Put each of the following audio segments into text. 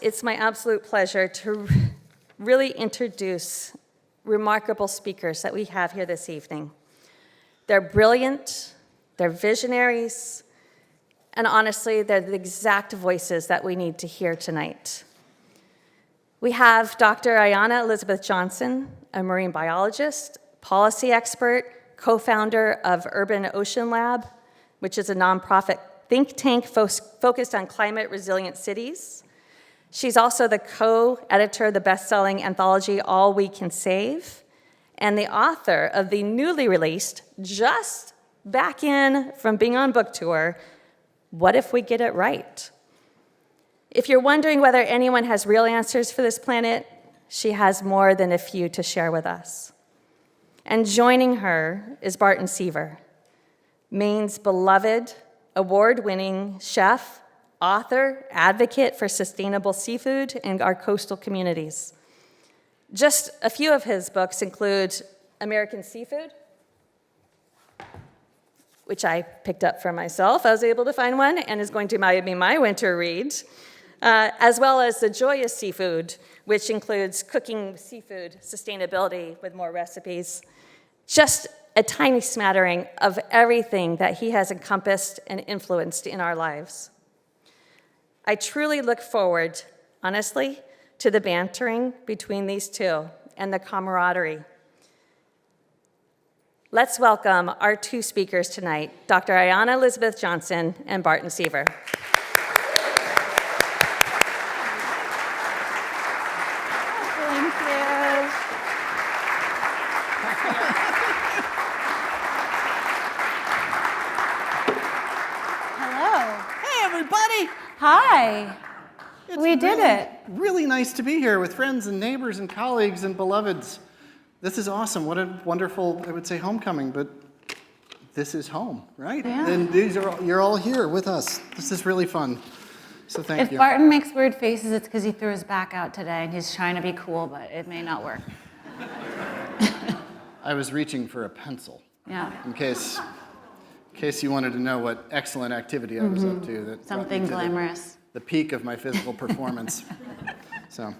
It's my absolute pleasure to really introduce remarkable speakers that we have here this evening. They're brilliant, they're visionaries, and honestly, they're the exact voices that we need to hear tonight. We have Dr. Ayana Elizabeth Johnson, a marine biologist, policy expert, co-founder of Urban Ocean Lab, which is a nonprofit think tank focused on climate-resilient cities. She's also the co-editor of the best-selling anthology All We Can Save, and the author of the newly released, just back in from being on book tour, What If We Get It Right? If you're wondering whether anyone has real answers for this planet, she has more than a few to share with us. And joining her is Barton Seaver, Maine's beloved, award-winning chef, author, advocate for sustainable seafood in our coastal communities. Just a few of his books include American Seafood, which I picked up for myself. I was able to find one, and is going to be my winter read, as well as The Joyous Seafood, which includes cooking seafood sustainability with more recipes. Just a tiny smattering of everything that he has encompassed and influenced in our lives. I truly look forward, honestly, to the bantering between these two and the camaraderie. Let's welcome our two speakers tonight, Dr. Ayana Elizabeth Johnson and Barton Seaver. Thank you. Hello. Hey, everybody! Hi. We did really, it. Really nice to be here with friends and neighbors and colleagues and beloveds. This is awesome. What a wonderful, I would say, homecoming, but this is home, right? Yeah. And you're all here with us. This is really fun. So thank you. If Barton makes weird faces, it's because he threw his back out today and he's trying to be cool, but it may not work. I was reaching for a pencil. Yeah. In case you wanted to know what excellent activity I was up to. That Something glamorous. The peak of my physical performance. So,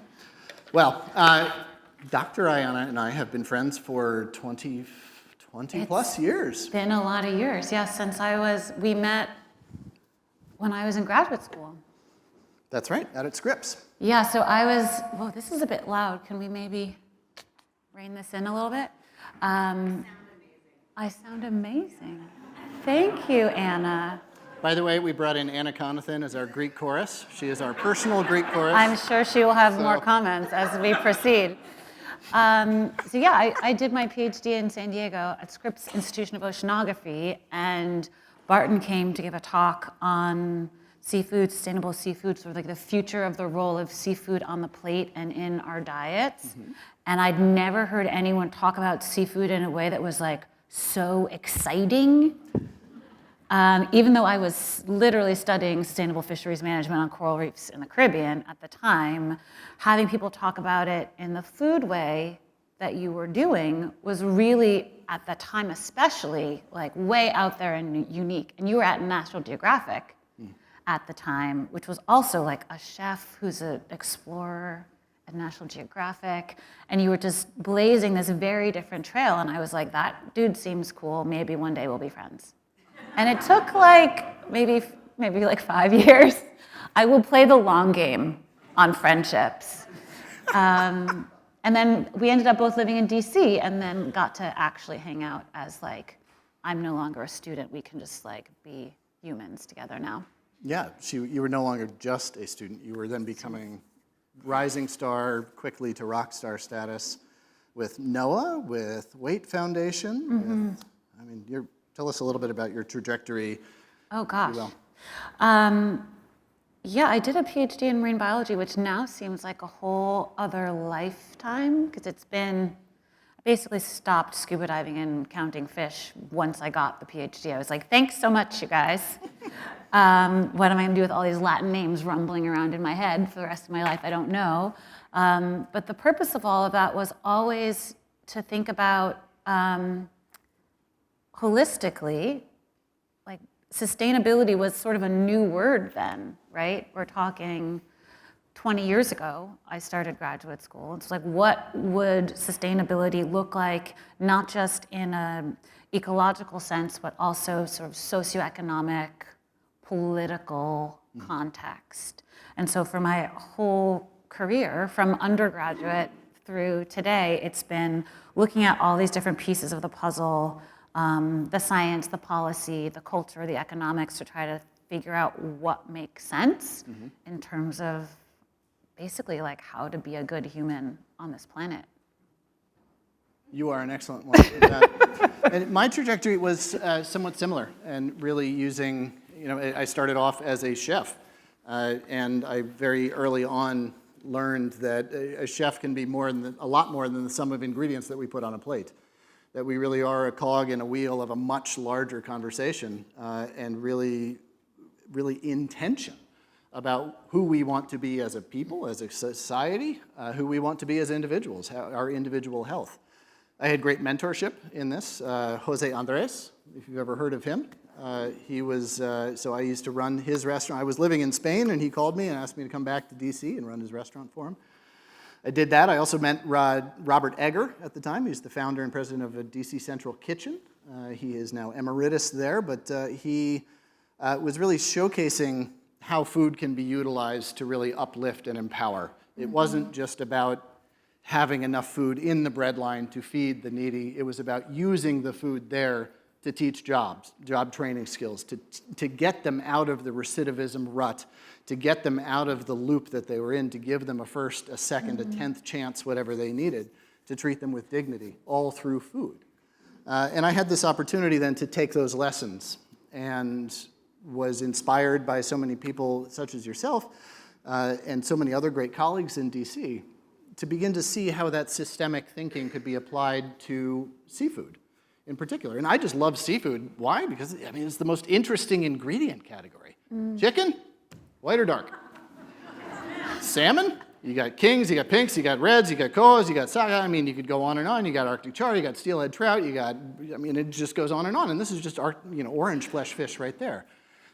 well, Dr. Ayana and I have been friends for 20 plus years. It's been a lot of years, yes, since we met when I was in graduate school. That's right, out at Scripps. Yeah, so whoa, this is a bit loud. Can we maybe rein this in a little bit? I sound amazing. Thank you, Anna. By the way, we brought in Anna Conathan as our Greek chorus. She is our personal Greek chorus. I'm sure she will have more comments as we proceed. So yeah, I did my PhD in San Diego at Scripps Institution of Oceanography, and Barton came to give a talk on seafood, sustainable seafood, sort of like the future of the role of seafood on the plate and in our diets. Mm-hmm. And I'd never heard anyone talk about seafood in a way that was like so exciting. Even though I was literally studying sustainable fisheries management on coral reefs in the Caribbean at the time, having people talk about it in the food way that you were doing was really, at the time especially, like way out there and unique. And you were at National Geographic at the time, which was also like a chef who's an explorer at National Geographic, and you were just blazing this very different trail, and I was like, that dude seems cool, maybe one day we'll be friends. And it took like maybe like 5 years. I will play the long game on friendships. And then we ended up both living in DC and then got to actually hang out as like, I'm no longer a student, we can just like be humans together now. Yeah, you were no longer just a student. You were then becoming rising star, quickly to rock star status with NOAA, with Weight Foundation. Mm-hmm. Tell us a little bit about your trajectory. Oh, gosh. If you will. Yeah, I did a PhD in marine biology, which now seems like a whole other lifetime, because I basically stopped scuba diving and counting fish once I got the PhD. I was like, thanks so much, you guys. What am I going to do with all these Latin names rumbling around in my head for the rest of my life? I don't know. But the purpose of all of that was always to think about holistically, like sustainability was sort of a new word then, right? We're talking 20 years ago, I started graduate school. It's like, what would sustainability look like, not just in an ecological sense, but also sort of socioeconomic, political context. And so for my whole career, from undergraduate through today, it's been looking at all these different pieces of the puzzle, the science, the policy, the culture, the economics, to try to figure out what makes sense in terms of basically like how to be a good human on this planet. You are an excellent one at that. And my trajectory was somewhat similar, and really using, I started off as a chef, and I very early on learned that a chef can be a lot more than the sum of ingredients that we put on a plate. That we really are a cog in a wheel of a much larger conversation, and really in tension about who we want to be as a people, as a society, who we want to be as individuals, our individual health. I had great mentorship in this. Jose Andres, if you've ever heard of him. He was, so I used to run his restaurant. I was living in Spain, and he called me and asked me to come back to DC and run his restaurant for him. I did that. I also met Robert Egger at the time. He's the founder and president of a DC Central Kitchen. He is now emeritus there, but he was really showcasing how food can be utilized to really uplift and empower. It wasn't just about having enough food in the breadline to feed the needy. It was about using the food there to teach job training skills, to get them out of the recidivism rut, to get them out of the loop that they were in, to give them a first, a second, a 10th chance, whatever they needed, to treat them with dignity, all through food. And I had this opportunity then to take those lessons, and was inspired by so many people such as yourself and so many other great colleagues in DC to begin to see how that systemic thinking could be applied to seafood in particular. And I just love seafood. Why? Because, it's the most interesting ingredient category. Chicken, white or dark? Salmon, you got kings, you got pinks, you got reds, you got koas, you got saga. You could go on and on. You got Arctic char, you got steelhead trout, it just goes on. And this is just orange flesh fish right there.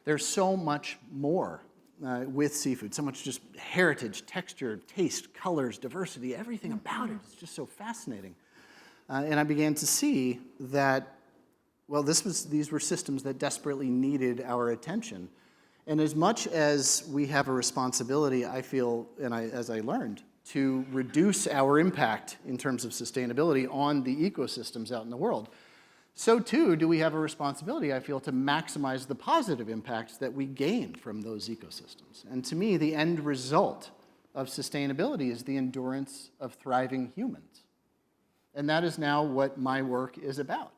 There's so much more with seafood, so much just heritage, texture, taste, colors, diversity, everything about it is just so fascinating. And I began to see that, these were systems that desperately needed our attention. And as much as we have a responsibility, I feel, as I learned, to reduce our impact in terms of sustainability on the ecosystems out in the world, so too do we have a responsibility, I feel, to maximize the positive impacts that we gain from those ecosystems. And to me, the end result of sustainability is the endurance of thriving humans. And that is now what my work is about.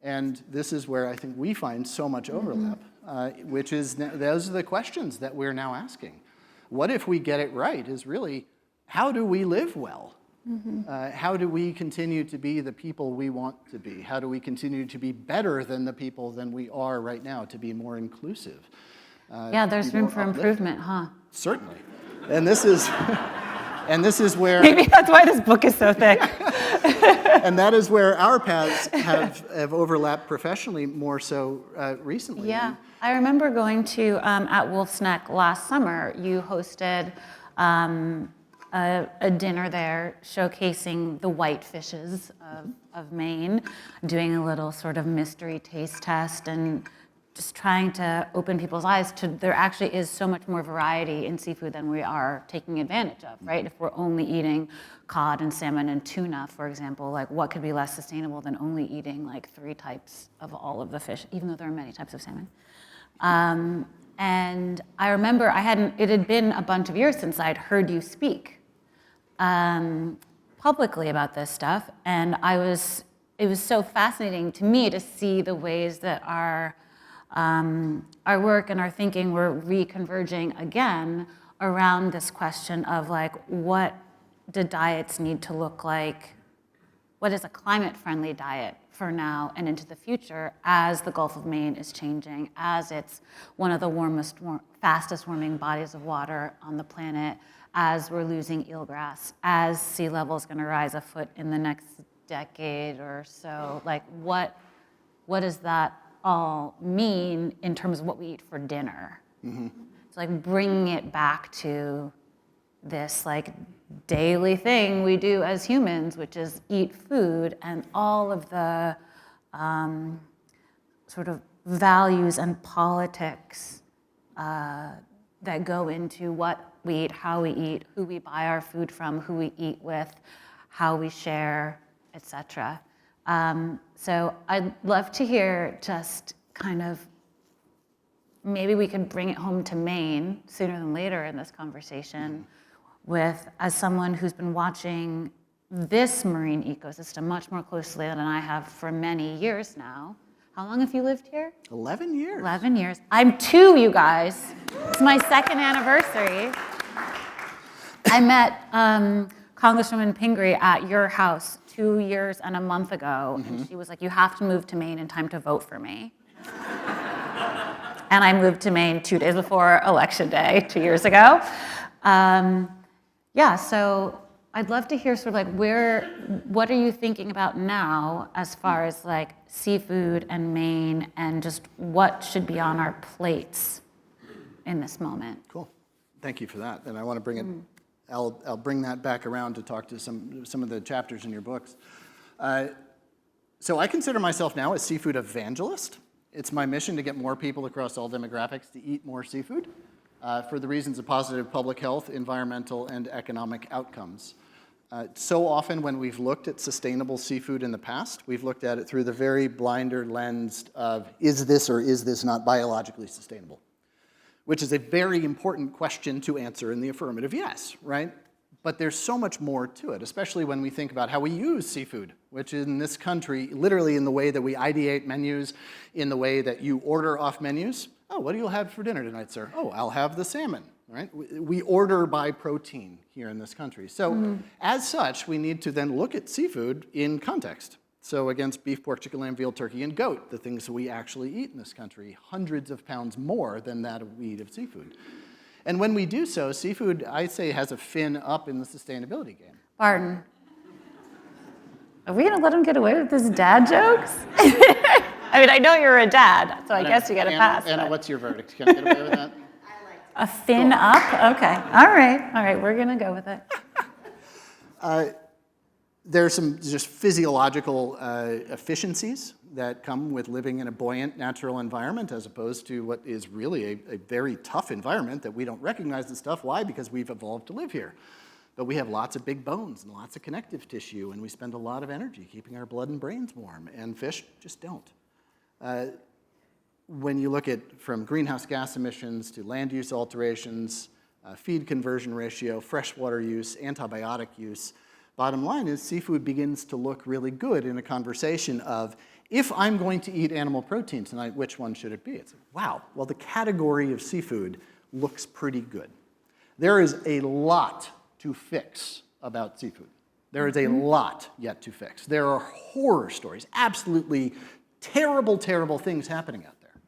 And this is where I think we find so much overlap, which is, those are the questions that we're now asking. What if we get it right is really, how do we live well? How do we continue to be the people we want to be? How do we continue to be better than the people than we are right now, to be more inclusive? There's room for improvement, huh? Certainly. And this is where... Maybe that's why this book is so thick. And that is where our paths have overlapped professionally more so recently. Yeah. I remember going to, at Wolf's Neck last summer, you hosted a dinner there showcasing the white fishes of Maine, doing a little sort of mystery taste test and just trying to open people's eyes to there actually is so much more variety in seafood than we are taking advantage of, right? If we're only eating cod and salmon and tuna, for example, like what could be less sustainable than only eating like 3 types of all of the fish, even though there are many types of salmon. And I remember it had been a bunch of years since I'd heard you speak publicly about this stuff, and it was so fascinating to me to see the ways that our work and our thinking were reconverging again around this question of like, what do diets need to look like? What is a climate-friendly diet for now and into the future as the Gulf of Maine is changing, as it's one of the fastest warming bodies of water on the planet, as we're losing eelgrass, as sea level is going to rise a foot in the next decade or so. Like, what does that all mean in terms of what we eat for dinner? So like bringing it back to this like daily thing we do as humans, which is eat food, and all of the sort of values and politics that go into what we eat, how we eat, who we buy our food from, who we eat with, how we share, etc. So I'd love to hear just kind of, maybe we could bring it home to Maine sooner than later in this conversation with, as someone who's been watching this marine ecosystem much more closely than I have for many years now. How long have you lived here? 11 years. 11 years. I'm 2, you guys. It's my 2nd anniversary. I met Congresswoman Pingree at your house 2 years and a month ago, and she was like, you have to move to Maine in time to vote for me. And I moved to Maine 2 days before Election Day 2 years ago. Yeah, so I'd love to hear sort of like what are you thinking about now as far as like seafood and Maine and just what should be on our plates in this moment? Cool. Thank you for that. And I want to bring it, I'll bring that back around to talk to some of the chapters in your books. So I consider myself now a seafood evangelist. It's my mission to get more people across all demographics to eat more seafood for the reasons of positive public health, environmental, and economic outcomes. So often when we've looked at sustainable seafood in the past, we've looked at it through the very blinder lens of, is this or is this not biologically sustainable? Which is a very important question to answer in the affirmative yes, right? But there's so much more to it, especially when we think about how we use seafood, which in this country, literally in the way that we ideate menus, in the way that you order off menus. Oh, what do you have for dinner tonight, sir? Oh, I'll have the salmon, right? We order by protein here in this country. So as such, we need to then look at seafood in context. So against beef, pork, chicken, lamb, veal, turkey, and goat, the things that we actually eat in this country, hundreds of pounds more than that we eat of seafood. And when we do so, seafood, I say, has a fin up in the sustainability game. Barton, are we gonna let him get away with his dad jokes? I mean, I know you're a dad, so I guess you get a pass. Anna, what's your verdict? Can I get away with that? A fin up? Okay, all right, we're gonna go with it. There are some just physiological efficiencies that come with living in a buoyant natural environment as opposed to what is really a very tough environment that we don't recognize the stuff. Why? Because we've evolved to live here. But we have lots of big bones and lots of connective tissue, and we spend a lot of energy keeping our blood and brains warm, and fish just don't. When you look at from greenhouse gas emissions to land use alterations, feed conversion ratio, freshwater use, antibiotic use, bottom line is seafood begins to look really good in a conversation of, if I'm going to eat animal protein tonight, which one should it be? It's like, wow, well, the category of seafood looks pretty good. There is a lot to fix about seafood. There is a lot yet to fix. There are horror stories, absolutely terrible, terrible things happening out there.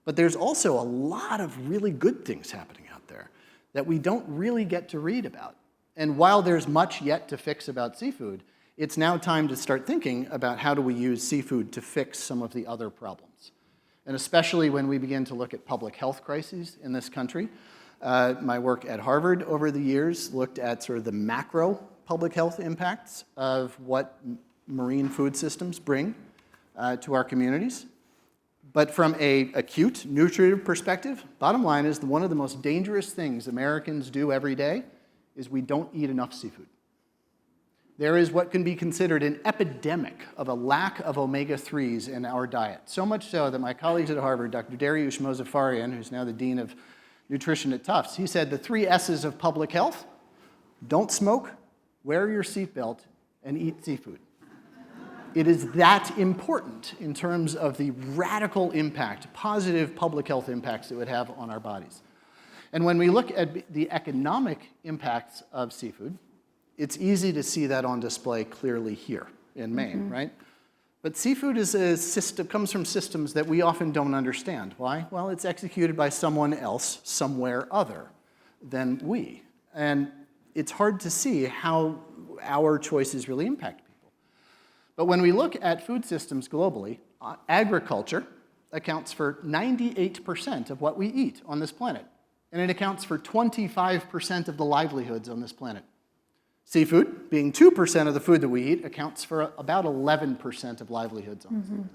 But there's also a lot of really good things happening out there that we don't really get to read about. And while there's much yet to fix about seafood, it's now time to start thinking about how do we use seafood to fix some of the other problems. And especially when we begin to look at public health crises in this country. My work at Harvard over the years looked at sort of the macro public health impacts of what marine food systems bring to our communities. But from an acute nutritive perspective, bottom line is one of the most dangerous things Americans do every day is we don't eat enough seafood. There is what can be considered an epidemic of a lack of omega-3s in our diet. So much so that my colleagues at Harvard, Dr. Dariush Mozaffarian, who's now the Dean of Nutrition at Tufts, he said the 3 S's of public health: don't smoke, wear your seatbelt, and eat seafood. It is that important in terms of the radical impact, positive public health impacts it would have on our bodies. And when we look at the economic impacts of seafood, it's easy to see that on display clearly here in Maine, right? But seafood is a system, comes from systems that we often don't understand. Why? Well, it's executed by someone else, somewhere other than we. And it's hard to see how our choices really impact people. But when we look at food systems globally, agriculture accounts for 98% of what we eat on this planet. and it accounts for 25% of the livelihoods on this planet. Seafood, being 2% of the food that we eat, accounts for about 11% of livelihoods on this planet.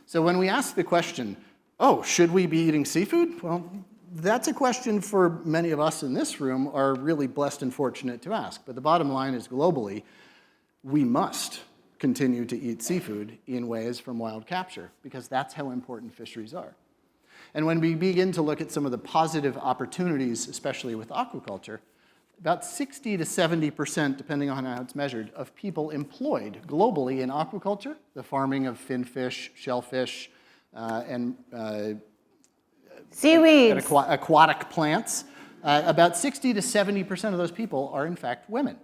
So when we ask the question, oh, should we be eating seafood? Well, that's a question for many of us in this room are really blessed and fortunate to ask. But the bottom line is globally, we must continue to eat seafood in ways from wild capture because that's how important fisheries are. And when we begin to look at some of the positive opportunities, especially with aquaculture, about 60 to 70%, depending on how it's measured, of people employed globally in aquaculture, the farming of finfish, shellfish, and Seaweeds. aquatic plants, about 60 to 70% of those people are in fact women.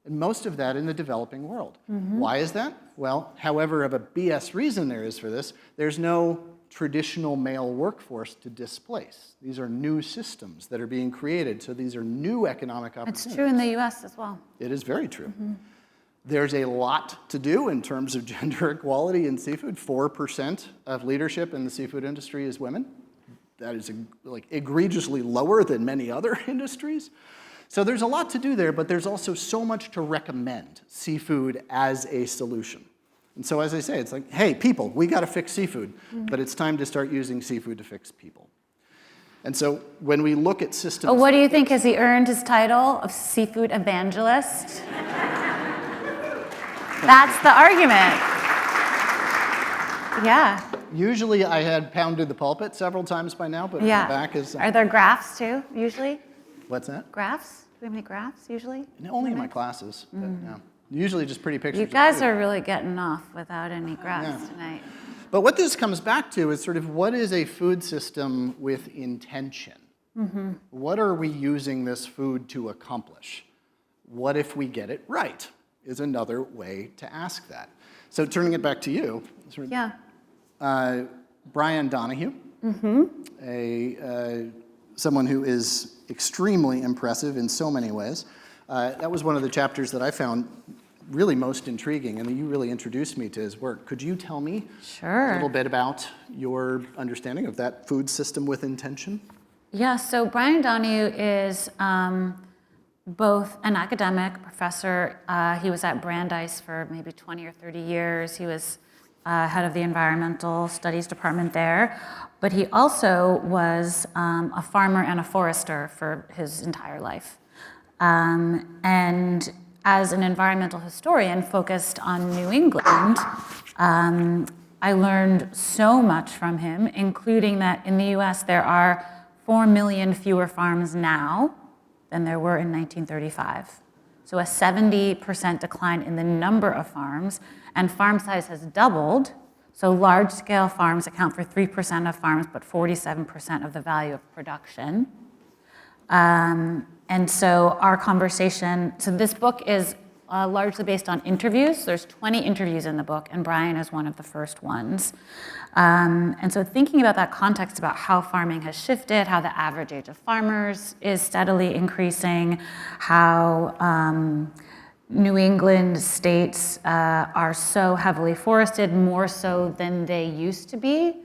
And most of that in the developing world. Why is that? Well, however of a BS reason there is for this, there's no traditional male workforce to displace. These are new systems that are being created, so these are new economic opportunities. It's true in the US as well. It is very true. There's a lot to do in terms of gender equality in seafood. 4% of leadership in the seafood industry is women. That is egregiously lower than many other industries. So there's a lot to do there, but there's also so much to recommend seafood as a solution. And so as I say, it's like, hey, people, we got to fix seafood, but it's time to start using seafood to fix people. And so when we look at systems... Oh, what do you think? Has he earned his title of seafood evangelist? That's the argument. Yeah. Usually I had pounded the pulpit several times by now, but Yeah. my back is... Are there graphs too, usually? What's that? Graphs? Do we have any graphs usually? Only in my classes, but yeah. Usually just pretty pictures. You of guys food. are really getting off without any graphs Yeah. tonight. But what this comes back to is sort of what is a food system with intention? What are we using this food to accomplish? What if we get it right is another way to ask that. So turning it back to you. Yeah. Brian Donahue, someone who is extremely impressive in so many ways. That was one of the chapters that I found really most intriguing, and you really introduced me to his work. Could you tell me a little bit about your understanding of that food system with intention? Yeah, so Brian Donahue is both an academic professor. He was at Brandeis for maybe 20 or 30 years. He was head of the environmental studies department there. But he also was a farmer and a forester for his entire life. And as an environmental historian focused on New England, I learned so much from him, including that in the US there are 4 million fewer farms now than there were in 1935. So a 70% decline in the number of farms, and farm size has doubled. So large-scale farms account for 3% of farms, but 47% of the value of production. And so our conversation, so this book is largely based on interviews. There's 20 interviews in the book, and Brian is one of the first ones. And so thinking about that context about how farming has shifted, how the average age of farmers is steadily increasing, how New England states are so heavily forested, more so than they used to be,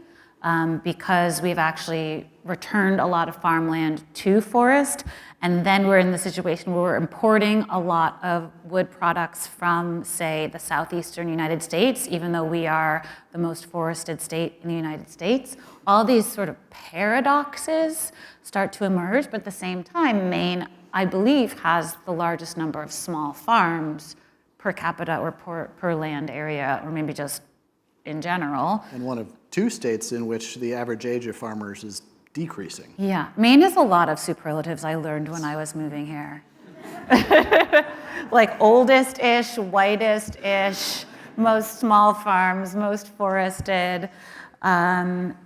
because we've actually returned a lot of farmland to forest, and then we're in the situation where we're importing a lot of wood products from, say, the southeastern United States, even though we are the most forested state in the United States. All these sort of paradoxes start to emerge, but at the same time, Maine, I believe, has the largest number of small farms per capita or per land area, or maybe just in general. And one of 2 states in which the average age of farmers is decreasing. Yeah, Maine has a lot of superlatives I learned when I was moving here. Like oldest-ish, whitest-ish, most small farms, most forested. Best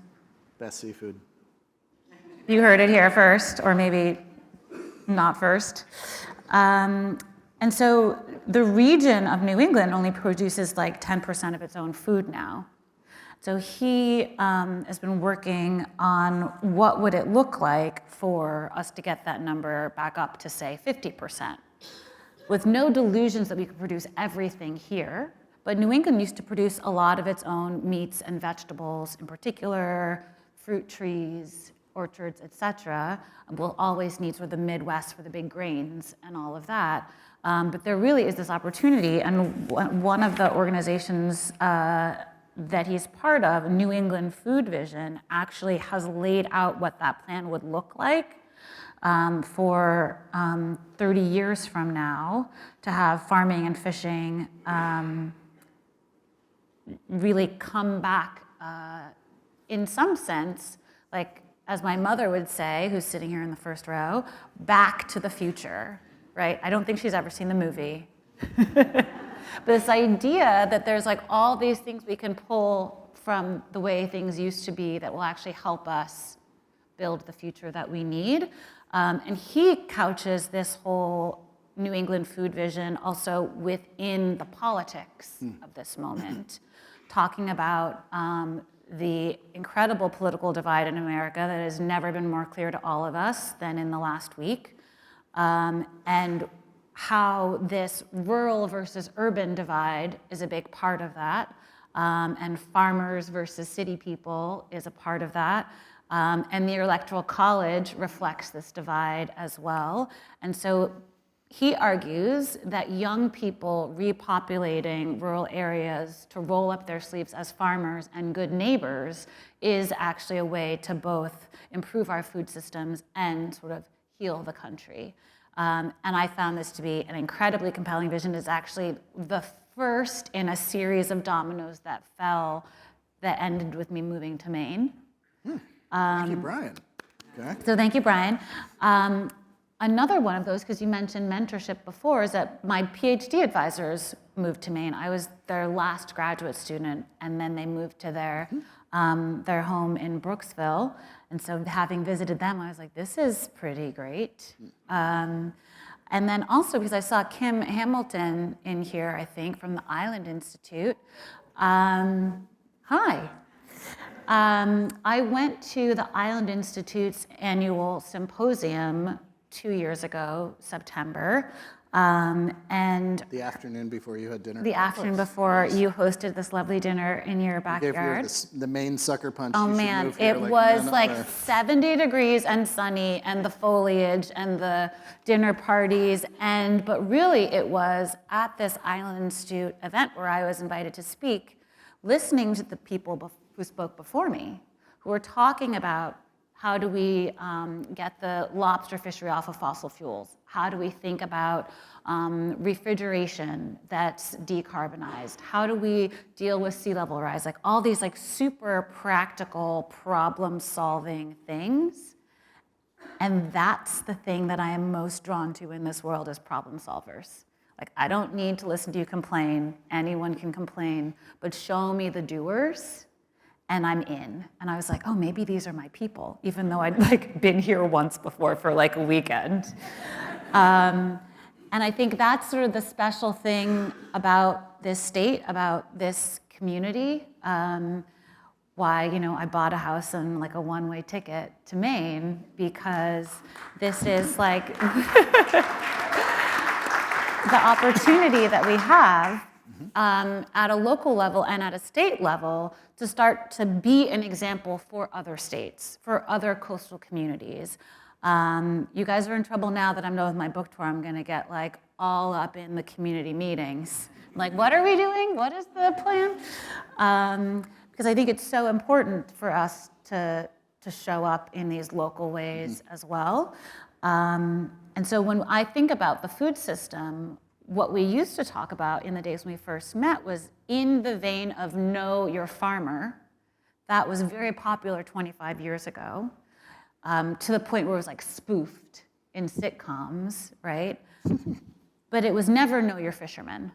seafood. You heard it here first, or maybe not first. And so the region of New England only produces like 10% of its own food now. So he has been working on what would it look like for us to get that number back up to, say, 50%, with no delusions that we could produce everything here. But New England used to produce a lot of its own meats and vegetables, in particular fruit trees, orchards, et cetera. We'll always need sort of the Midwest for the big grains and all of that. But there really is this opportunity, and one of the organizations that he's part of, New England Food Vision, actually has laid out what that plan would look like for 30 years from now, to have farming and fishing really come back in some sense, like as my mother would say, who's sitting here in the first row, back to the future, right? I don't think she's ever seen the movie. But this idea that there's like all these things we can pull from the way things used to be that will actually help us build the future that we need. And he couches this whole New England food vision also within the politics of this moment, talking about the incredible political divide in America that has never been more clear to all of us than in the last week, and how this rural versus urban divide is a big part of that, and farmers versus city people is a part of that. And the Electoral College reflects this divide as well. And so he argues that young people repopulating rural areas to roll up their sleeves as farmers and good neighbors is actually a way to both improve our food systems and sort of heal the country. And I found this to be an incredibly compelling vision. It's actually the first in a series of dominoes that fell that ended with me moving to Maine. Thank you, Brian. Okay. So thank you, Brian. Another one of those, because you mentioned mentorship before, is that my PhD advisors moved to Maine. I was their last graduate student, and then they moved to their home in Brooksville. And so having visited them, I was like, this is pretty great. And then also, because I saw Kim Hamilton in here, I think, from the Island Institute. Hi. I went to the Island Institute's annual symposium 2 years ago, September, and The afternoon before you had dinner. the afternoon before you hosted this lovely dinner in your Gave backyard. you the main sucker punch. Oh You should man, move here it like was men like are. 70 degrees and sunny, and the foliage and the dinner parties, but really it was at this Island Institute event where I was invited to speak, listening to the people who spoke before me, who were talking about how do we get the lobster fishery off of fossil fuels? How do we think about refrigeration that's decarbonized? How do we deal with sea level rise? Like all these like super practical problem-solving things. And that's the thing that I am most drawn to in this world is problem solvers. Like I don't need to listen to you complain. Anyone can complain, but show me the doers. And I'm in. And I was like, oh, maybe these are my people, even though I'd like been here once before for like a weekend. And I think that's sort of the special thing about this state, about this community. Why, I bought a house and like a one-way ticket to Maine, because this is like the opportunity that we have at a local level and at a state level to start to be an example for other states, for other coastal communities. You guys are in trouble now that I'm done with my book tour. I'm gonna get like all up in the community meetings. Like, what are we doing? What is the plan? Because I think it's so important for us to show up in these local ways as well. And so when I think about the food system, what we used to talk about in the days when we first met was in the vein of know your farmer. That was very popular 25 years ago, to the point where it was like spoofed in sitcoms, right? But it was never know your fisherman.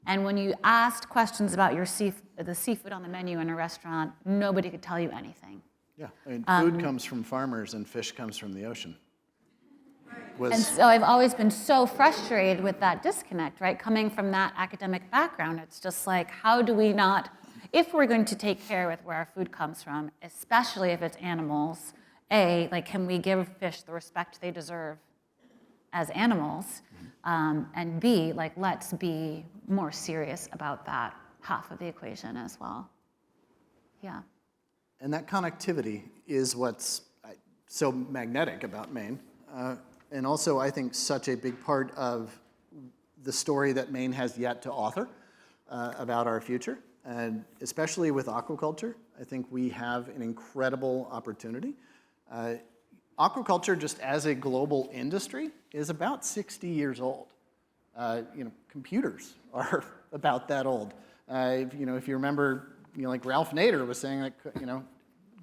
And when you asked questions about the seafood on the menu in a restaurant, nobody could tell you anything. Yeah, I mean, food comes from farmers and fish comes from the ocean. And so I've always been so frustrated with that disconnect, right? Coming from that academic background, it's just like, how do we not, if we're going to take care with where our food comes from, especially if it's animals, like, can we give fish the respect they deserve as animals? And B, like, let's be more serious about that half of the equation as well. Yeah. And that connectivity is what's so magnetic about Maine. And also, I think, such a big part of the story that Maine has yet to author about our future. And especially with aquaculture, I think we have an incredible opportunity. Aquaculture, just as a global industry, is about 60 years old. Computers are about that old. If you remember, like Ralph Nader was saying that,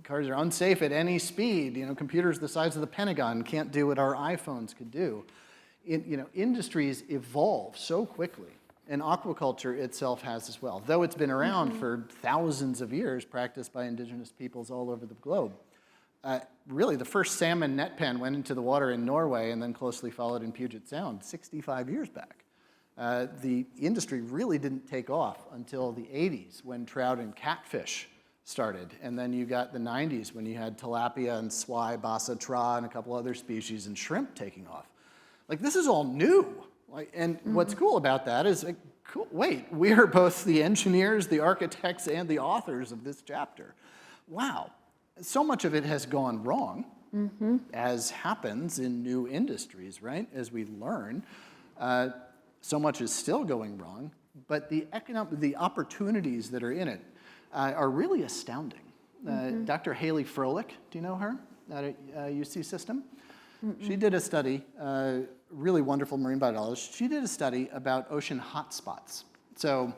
cars are unsafe at any speed. Computers the size of the Pentagon can't do what our iPhones could do. Industries evolve so quickly, and aquaculture itself has as well. Though it's been around for thousands of years, practiced by indigenous peoples all over the globe. Really, the first salmon net pen went into the water in Norway and then closely followed in Puget Sound 65 years back. The industry really didn't take off until the 80s when trout and catfish started. And then you got the 90s when you had tilapia and swai, basa, tra, and a couple other species, and shrimp taking off. This is all new. And what's cool about that is, wait, we are both the engineers, the architects, and the authors of this chapter. Wow. So much of it has gone wrong, as happens in new industries, right? As we learn, so much is still going wrong, but the opportunities that are in it are really astounding. Dr. Haley Froelich, do you know her at UC System? She did a study, really wonderful marine biologist. She did a study about ocean hotspots. So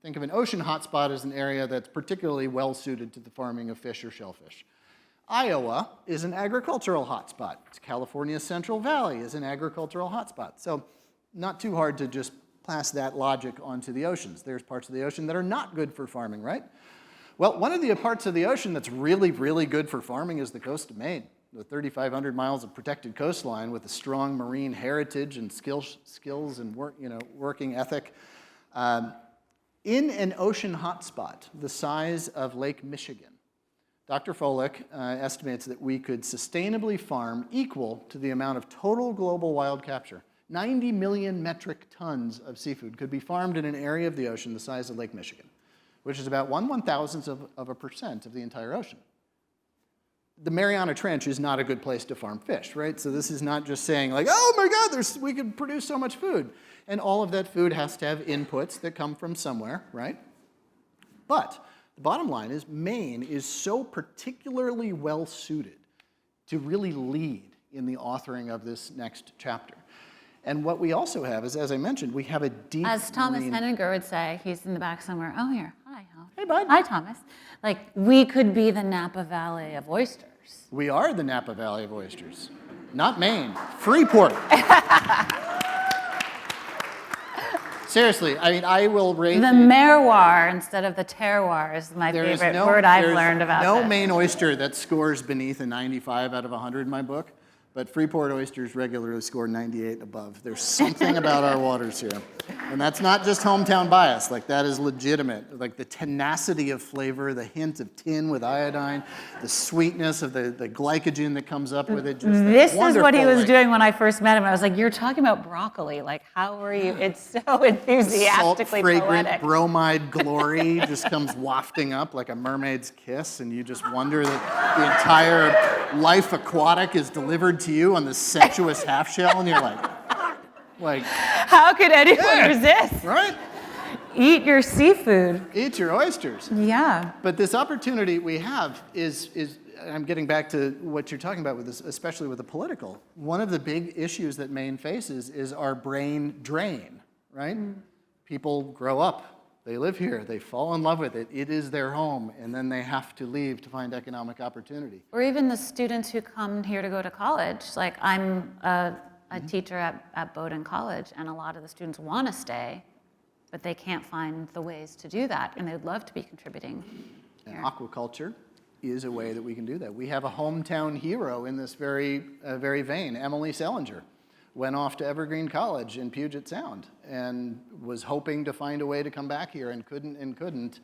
think of an ocean hotspot as an area that's particularly well suited to the farming of fish or shellfish. Iowa is an agricultural hotspot. California's Central Valley is an agricultural hotspot. So not too hard to just pass that logic onto the oceans. There's parts of the ocean that are not good for farming, right? Well, one of the parts of the ocean that's really, really good for farming is the coast of Maine, with 3,500 miles of protected coastline with a strong marine heritage and skills and working ethic. In an ocean hotspot the size of Lake Michigan, Dr. Froelich estimates that we could sustainably farm equal to the amount of total global wild capture. 90 million metric tons of seafood could be farmed in an area of the ocean the size of Lake Michigan, which is about 1/1000th of a percent of the entire ocean. The Mariana Trench is not a good place to farm fish, right? So this is not just saying oh my God, we could produce so much food. And all of that food has to have inputs that come from somewhere, right? But the bottom line is Maine is so particularly well suited to really lead in the authoring of this next chapter. And what we also have is, as I mentioned, we have a deep As Thomas marine... Henninger would say, he's in the back somewhere. Oh, here. Hi. Hey, bud. Hi, Thomas. We could be the Napa Valley of oysters. We are the Napa Valley of oysters. Not Maine. Freeport. Seriously, I will rate... The merroir instead of the terroir is my favorite word I've learned about no this. Maine oyster that scores beneath a 95 out of 100 in my book, but Freeport oysters regularly score 98 and above. There's something about our waters here. And that's not just hometown bias. That is legitimate. The tenacity of flavor, the hint of tin with iodine, the sweetness of the glycogen that comes up with it. This is what he was doing when I first met him. I was like, you're talking about broccoli. How are you? It's so enthusiastically Salt-fragrant poetic. bromide glory just comes wafting up like a mermaid's kiss, and you just wonder that the entire life aquatic is delivered to you on the sensuous half shell, and you're like, how could anyone resist? Right? Eat your seafood. Eat your oysters. Yeah. But this opportunity we have is I'm getting back to what you're talking about with this, especially with the political. One of the big issues that Maine faces is our brain drain, right? People grow up, they live here, they fall in love with it, it is their home, and then they have to leave to find economic opportunity. Or even the students who come here to go to college. I'm a teacher at Bowdoin College, and a lot of the students want to stay, but they can't find the ways to do that, and they'd love to be contributing And here. aquaculture is a way that we can do that. We have a hometown hero in this very vein. Emily Selinger went off to Evergreen College in Puget Sound and was hoping to find a way to come back here and couldn't.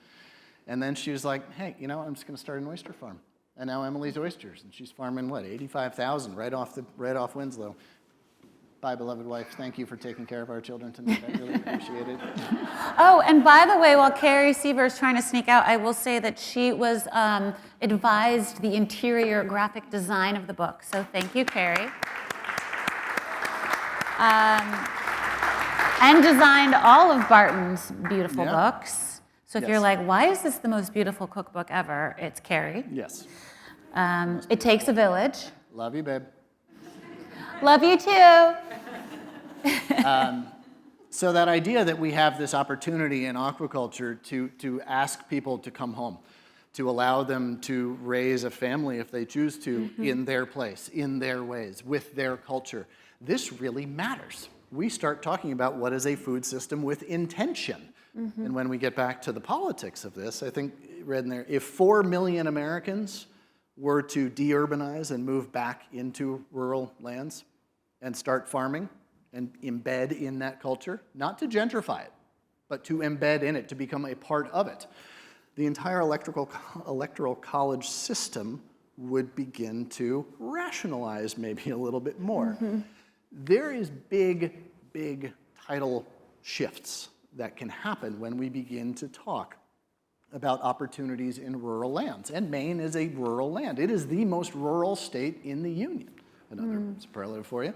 And then she was like, hey, I'm just going to start an oyster farm. And now Emily's Oysters, and she's farming 85,000 right off Winslow. bye, beloved wife. Thank you for taking care of our children tonight. I really appreciate it. Oh, and by the way, while Carrie Seaver is trying to sneak out, I will say that she was advised the interior graphic design of the book. So thank you, Carrie. And designed all of Barton's beautiful books. So if you're like, why is this the most beautiful cookbook ever? It's Carrie. Yes. It takes a village. Love you, babe. Love you too. So that idea that we have this opportunity in aquaculture to ask people to come home, to allow them to raise a family if they choose to in their place, in their ways, with their culture, this really matters. We start talking about what is a food system with intention. And when we get back to the politics of this, I think, read in there, if 4 million Americans were to de-urbanize and move back into rural lands and start farming and embed in that culture, not to gentrify it, but to embed in it, to become a part of it, the entire electoral college system would begin to rationalize maybe a little bit more. There is big, big tidal shifts that can happen when we begin to talk about opportunities in rural lands. And Maine is a rural land. It is the most rural state in the Union. Another superlative for you.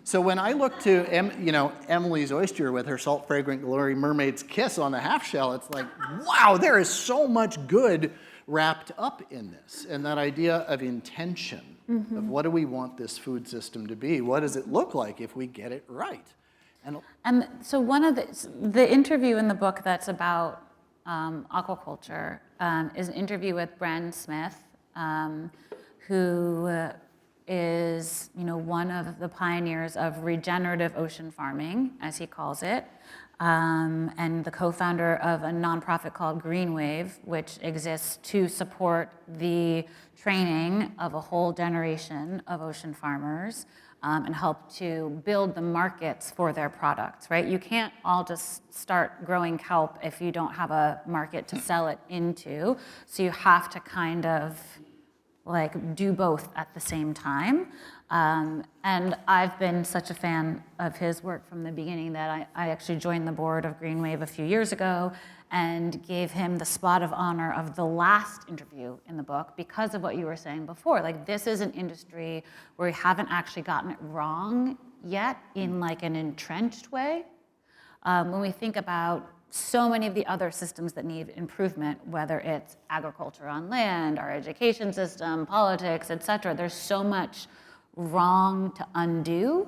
So when I look to Emily's oyster with her salt fragrant glory mermaid's kiss on the half shell, it's like, wow, there is so much good wrapped up in this. And that idea of intention, of what do we want this food system to be? What does it look like if we get it right? And so one of the interview in the book that's about aquaculture is an interview with Bren Smith, who is one of the pioneers of regenerative ocean farming, as he calls it, and the co-founder of a nonprofit called Green Wave, which exists to support the training of a whole generation of ocean farmers and help to build the markets for their products, right? You can't all just start growing kelp if you don't have a market to sell it into. So you have to kind of do both at the same time. And I've been such a fan of his work from the beginning that I actually joined the board of Green Wave a few years ago and gave him the spot of honor of the last interview in the book because of what you were saying before. This is an industry where we haven't actually gotten it wrong yet in an entrenched way. When we think about so many of the other systems that need improvement, whether it's agriculture on land, our education system, politics, et cetera, there's so much wrong to undo.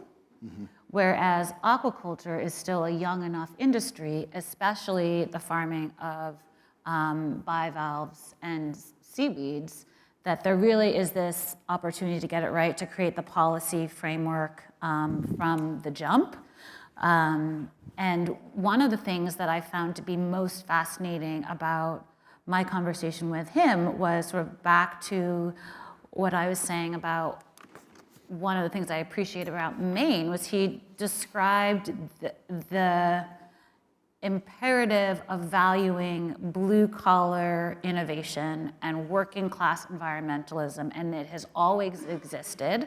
Whereas aquaculture is still a young enough industry, especially the farming of bivalves and seaweeds, that there really is this opportunity to get it right, to create the policy framework from the jump. And one of the things that I found to be most fascinating about my conversation with him was sort of back to what I was saying about one of the things I appreciate about Maine was he described the imperative of valuing blue-collar innovation and working-class environmentalism, and it has always existed,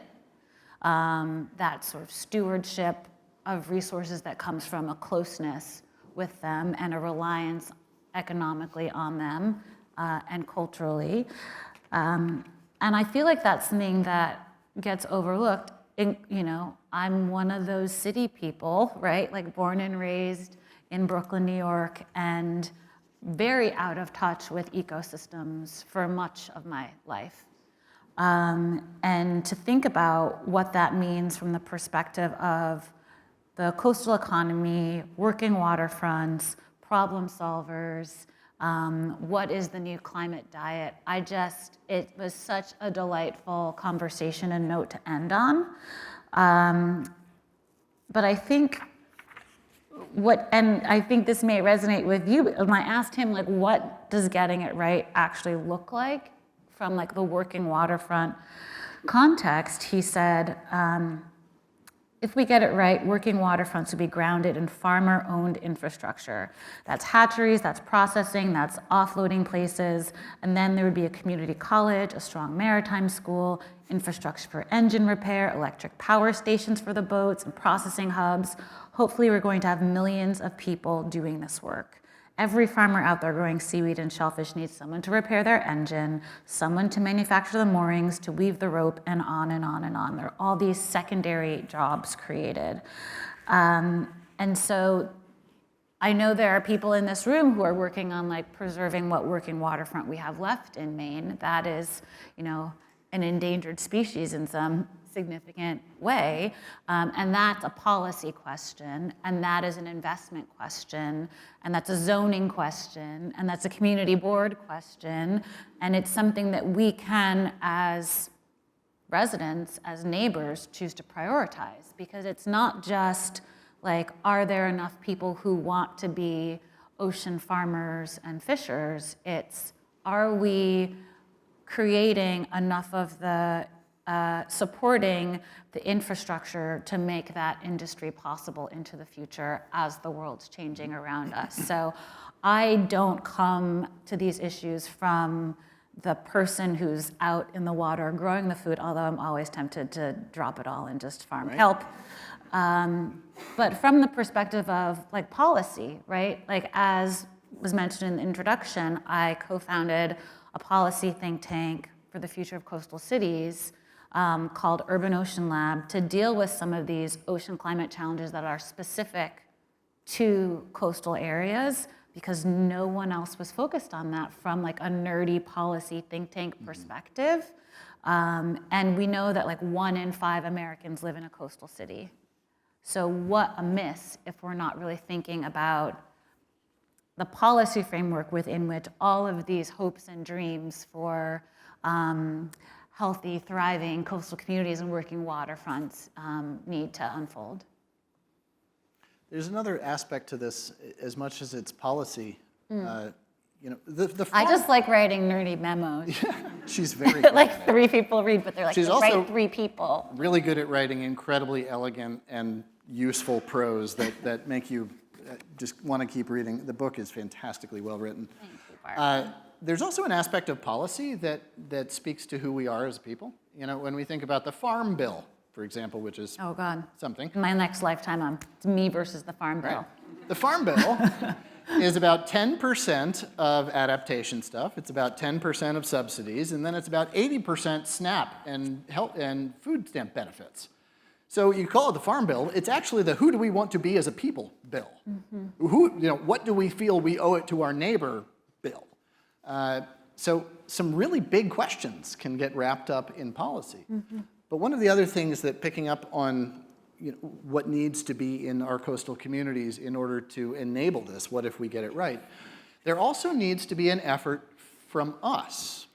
that sort of stewardship of resources that comes from a closeness with them and a reliance economically on them and culturally. And I feel like that's something that gets overlooked. I'm one of those city people, right? Born and raised in Brooklyn, New York, and very out of touch with ecosystems for much of my life. And to think about what that means from the perspective of the coastal economy, working waterfronts, problem solvers, what is the new climate diet? It was such a delightful conversation and note to end on. But I think I think this may resonate with you, when I asked him, what does getting it right actually look like from the working waterfront context, he said, if we get it right, working waterfronts would be grounded in farmer-owned infrastructure. That's hatcheries, that's processing, that's offloading places, and then there would be a community college, a strong maritime school, infrastructure for engine repair, electric power stations for the boats, and processing hubs. Hopefully, we're going to have millions of people doing this work. Every farmer out there growing seaweed and shellfish needs someone to repair their engine, someone to manufacture the moorings, to weave the rope, and on and on and on. There are all these secondary jobs created. And so I know there are people in this room who are working on like preserving what working waterfront we have left in Maine. That is, an endangered species in some significant way, and that's a policy question, and that is an investment question, and that's a zoning question, and that's a community board question, and it's something that we can, as residents, as neighbors, choose to prioritize, because it's not just like, are there enough people who want to be ocean farmers and fishers? It's, are we creating enough of the supporting the infrastructure to make that industry possible into the future as the world's changing around us. So I don't come to these issues from the person who's out in the water growing the food, although I'm always tempted to drop it all and just farm kelp. But from the perspective of like policy, right? Like as was mentioned in the introduction, I co-founded a policy think tank for the future of coastal cities called Urban Ocean Lab to deal with some of these ocean climate challenges that are specific to coastal areas, because no one else was focused on that from like a nerdy policy think tank perspective. And we know that like 1 in 5 Americans live in a coastal city. So what a miss if we're not really thinking about the policy framework within which all of these hopes and dreams for healthy, thriving coastal communities and working waterfronts need to unfold. There's another aspect to this, as much as it's policy. I just like writing nerdy memos. She's very good like 3 people read, but they're like, She's they also write 3 people. really good at writing incredibly elegant and useful prose that make you just want to keep reading. The book is fantastically well written. Thank you, Barbara. There's also an aspect of policy that speaks to who we are as people. When we think about the Farm Bill, for example, which is Oh God. something. In my next lifetime, it's me versus the Farm Bill. Right. The Farm Bill is about 10% of adaptation stuff. It's about 10% of subsidies, and then it's about 80% SNAP and health and food stamp benefits. So you call it the Farm Bill. It's actually the who do we want to be as a people bill. What do we feel we owe it to our neighbor bill. So some really big questions can get wrapped up in policy. But one of the other things that picking up on what needs to be in our coastal communities in order to enable this, what if we get it right, there also needs to be an effort from us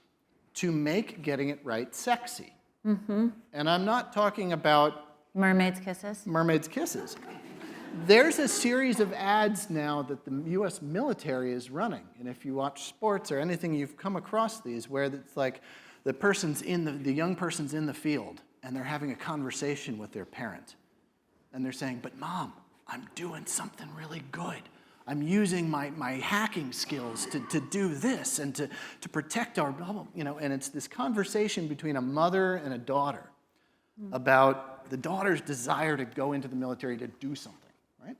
to make getting it right sexy. And I'm not talking about Mermaid's kisses. Mermaid's kisses. There's a series of ads now that the US military is running. And if you watch sports or anything, you've come across these where it's like the young person's in the field and they're having a conversation with their parent. And they're saying, but Mom, I'm doing something really good. I'm using my hacking skills to do this and to protect our blah, blah, and it's this conversation between a mother and a daughter about the daughter's desire to go into the military to do something, right?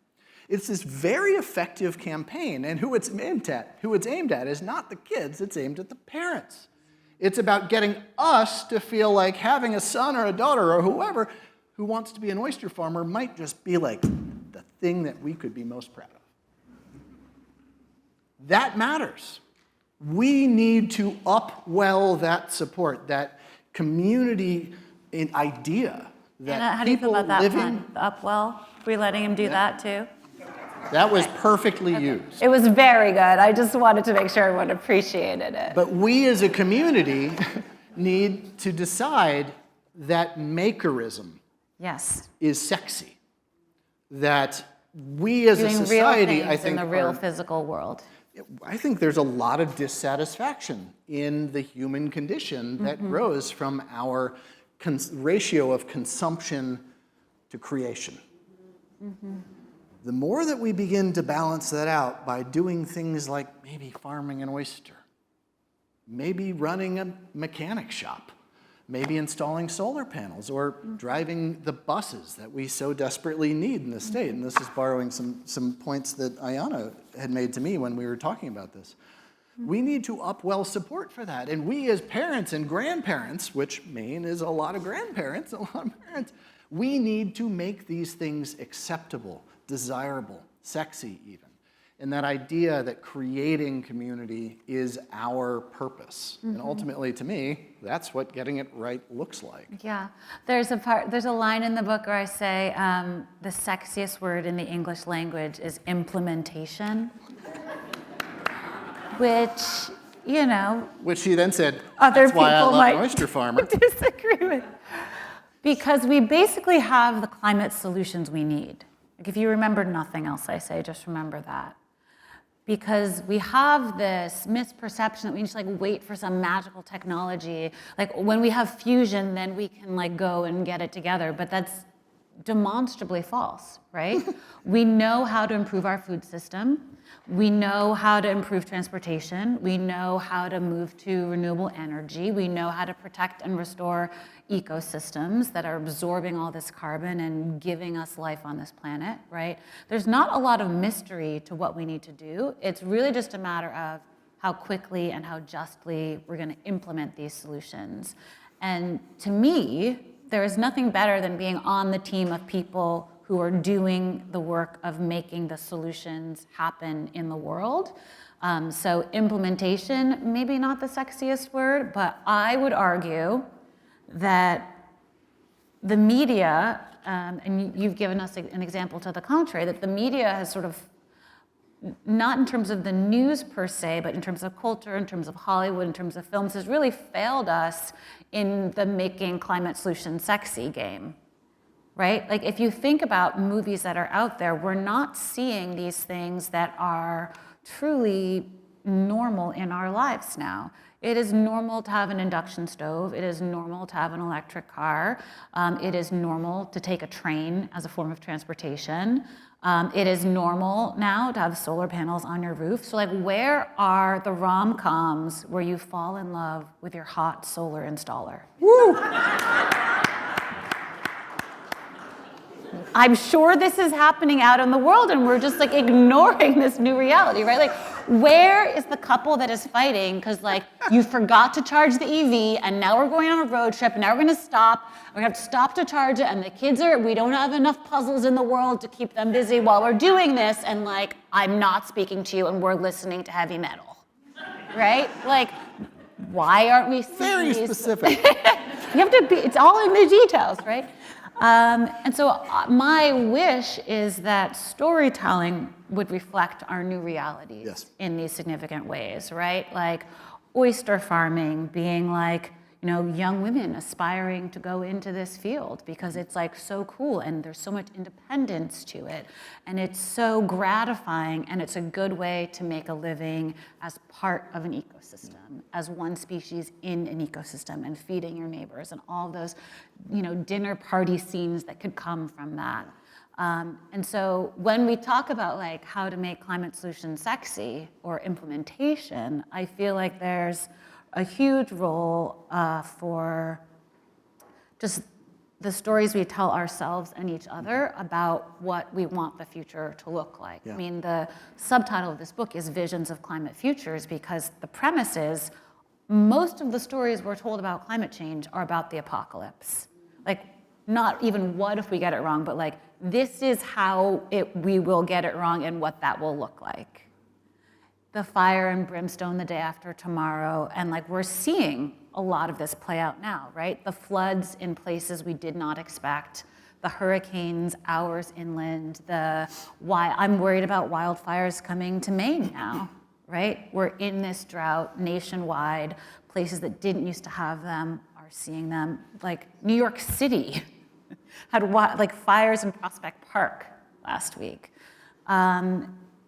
It's this very effective campaign, and who it's aimed at is not the kids, it's aimed at the parents. It's about getting us to feel like having a son or a daughter or whoever who wants to be an oyster farmer might just be like the thing that we could be most proud of. That matters. We need to upwell that support, that community idea that Anna, how do you feel people about that living. one? The Upwell? Are we letting him do that too? That was perfectly used. It was very good. I just wanted to make sure everyone appreciated it. But we as a community need to decide that makerism Yes. is sexy. That we as Doing a society, real I things think, in the real physical world. I think there's a lot of dissatisfaction in the human condition that grows from our ratio of consumption to creation. The more that we begin to balance that out by doing things like maybe farming an oyster, maybe running a mechanic shop, maybe installing solar panels or driving the buses that we so desperately need in the state. And this is borrowing some points that Ayana had made to me when we were talking about this. We need to upwell support for that. And we as parents and grandparents, which Maine is a lot of grandparents, a lot of parents, we need to make these things acceptable, desirable, sexy even. And that idea that creating community is our purpose. And ultimately, to me, that's what getting it right looks like. Yeah, there's a line in the book where I say the sexiest word in the English language is implementation, which, you know, Which she then said, other that's why I people love might an oyster farmer. disagree with. Because we basically have the climate solutions we need. Like if you remember nothing else I say, just remember that. Because we have this misperception that we need to like wait for some magical technology. Like when we have fusion, then we can like go and get it together. But that's demonstrably false, right? We know how to improve our food system. We know how to improve transportation. We know how to move to renewable energy. We know how to protect and restore ecosystems that are absorbing all this carbon and giving us life on this planet, right? There's not a lot of mystery to what we need to do. It's really just a matter of how quickly and how justly we're going to implement these solutions. And to me, there is nothing better than being on the team of people who are doing the work of making the solutions happen in the world. So implementation, maybe not the sexiest word, but I would argue that the media, and you've given us an example to the contrary, that the media has sort of, not in terms of the news per se, but in terms of culture, in terms of Hollywood, in terms of films, has really failed us in the making climate solutions sexy game. Right? Like if you think about movies that are out there, we're not seeing these things that are truly normal in our lives now. It is normal to have an induction stove. It is normal to have an electric car. It is normal to take a train as a form of transportation. It is normal now to have solar panels on your roof. So like where are the rom-coms where you fall in love with your hot solar installer? Woo! I'm sure this is happening out in the world and we're just like ignoring this new reality, right? Like, where is the couple that is fighting because like you forgot to charge the EV and now we're going on a road trip and now we're gonna stop, we have to stop to charge it and the kids we don't have enough puzzles in the world to keep them busy while we're doing this and like, I'm not speaking to you and we're listening to heavy metal, right? Like, why aren't we seeing Very these? specific. You have to be, it's all in the details, right? And so my wish is that storytelling would reflect our new realities in these significant ways, right? Like oyster farming being like, you know, young women aspiring to go into this field because it's like so cool and there's so much independence to it and it's so gratifying and it's a good way to make a living as part of an ecosystem, as one species in an ecosystem and feeding your neighbors and all those, you know, dinner party scenes that could come from that. And so when we talk about like how to make climate solutions sexy or implementation, I feel like there's a huge role for just the stories we tell ourselves and each other about what we want the future to look like. I mean, the subtitle of this book is Visions of Climate Futures because the premise is most of the stories we're told about climate change are about the apocalypse. Like, not even what if we get it wrong, but like, this is how we will get it wrong and what that will look like. The fire and brimstone the day after tomorrow, and like we're seeing a lot of this play out now, right? The floods in places we did not expect, the hurricanes hours inland, I'm worried about wildfires coming to Maine now, right? We're in this drought nationwide, places that didn't used to have them are seeing them. Like New York City had like fires in Prospect Park last week.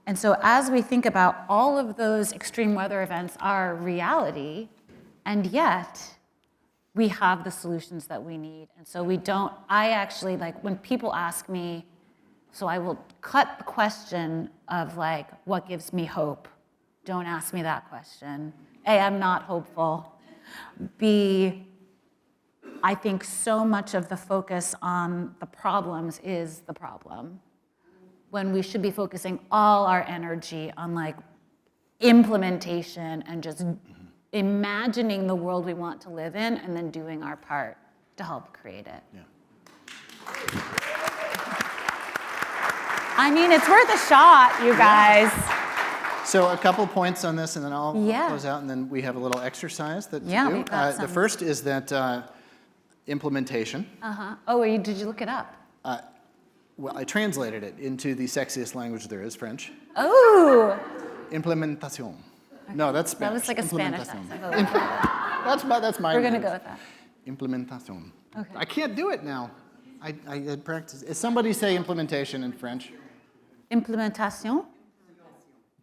And so as we think about all of those extreme weather events are reality, and yet we have the solutions that we need. And so I actually, like when people ask me, so I will cut the question of like, what gives me hope? Don't ask me that question. A, I'm not hopeful. B, I think so much of the focus on the problems is the problem, when we should be focusing all our energy on like implementation and just imagining the world we want to live in and then doing our part to help create it. Yeah. I mean, it's worth a shot, you guys. So a couple points on this, and then I'll Yeah. close out, and then we have a little exercise that Yeah, to do. we've got The some. first is that implementation. Oh, did you look it up? Well, I translated it into the sexiest language there is, French. Oh, Implementation. No, that's Spanish. that was like a Spanish Implementation. accent. That's my We're gonna language. go with that. Implementation. Okay. I can't do it now. I had practiced. Somebody say implementation in French. Implementation.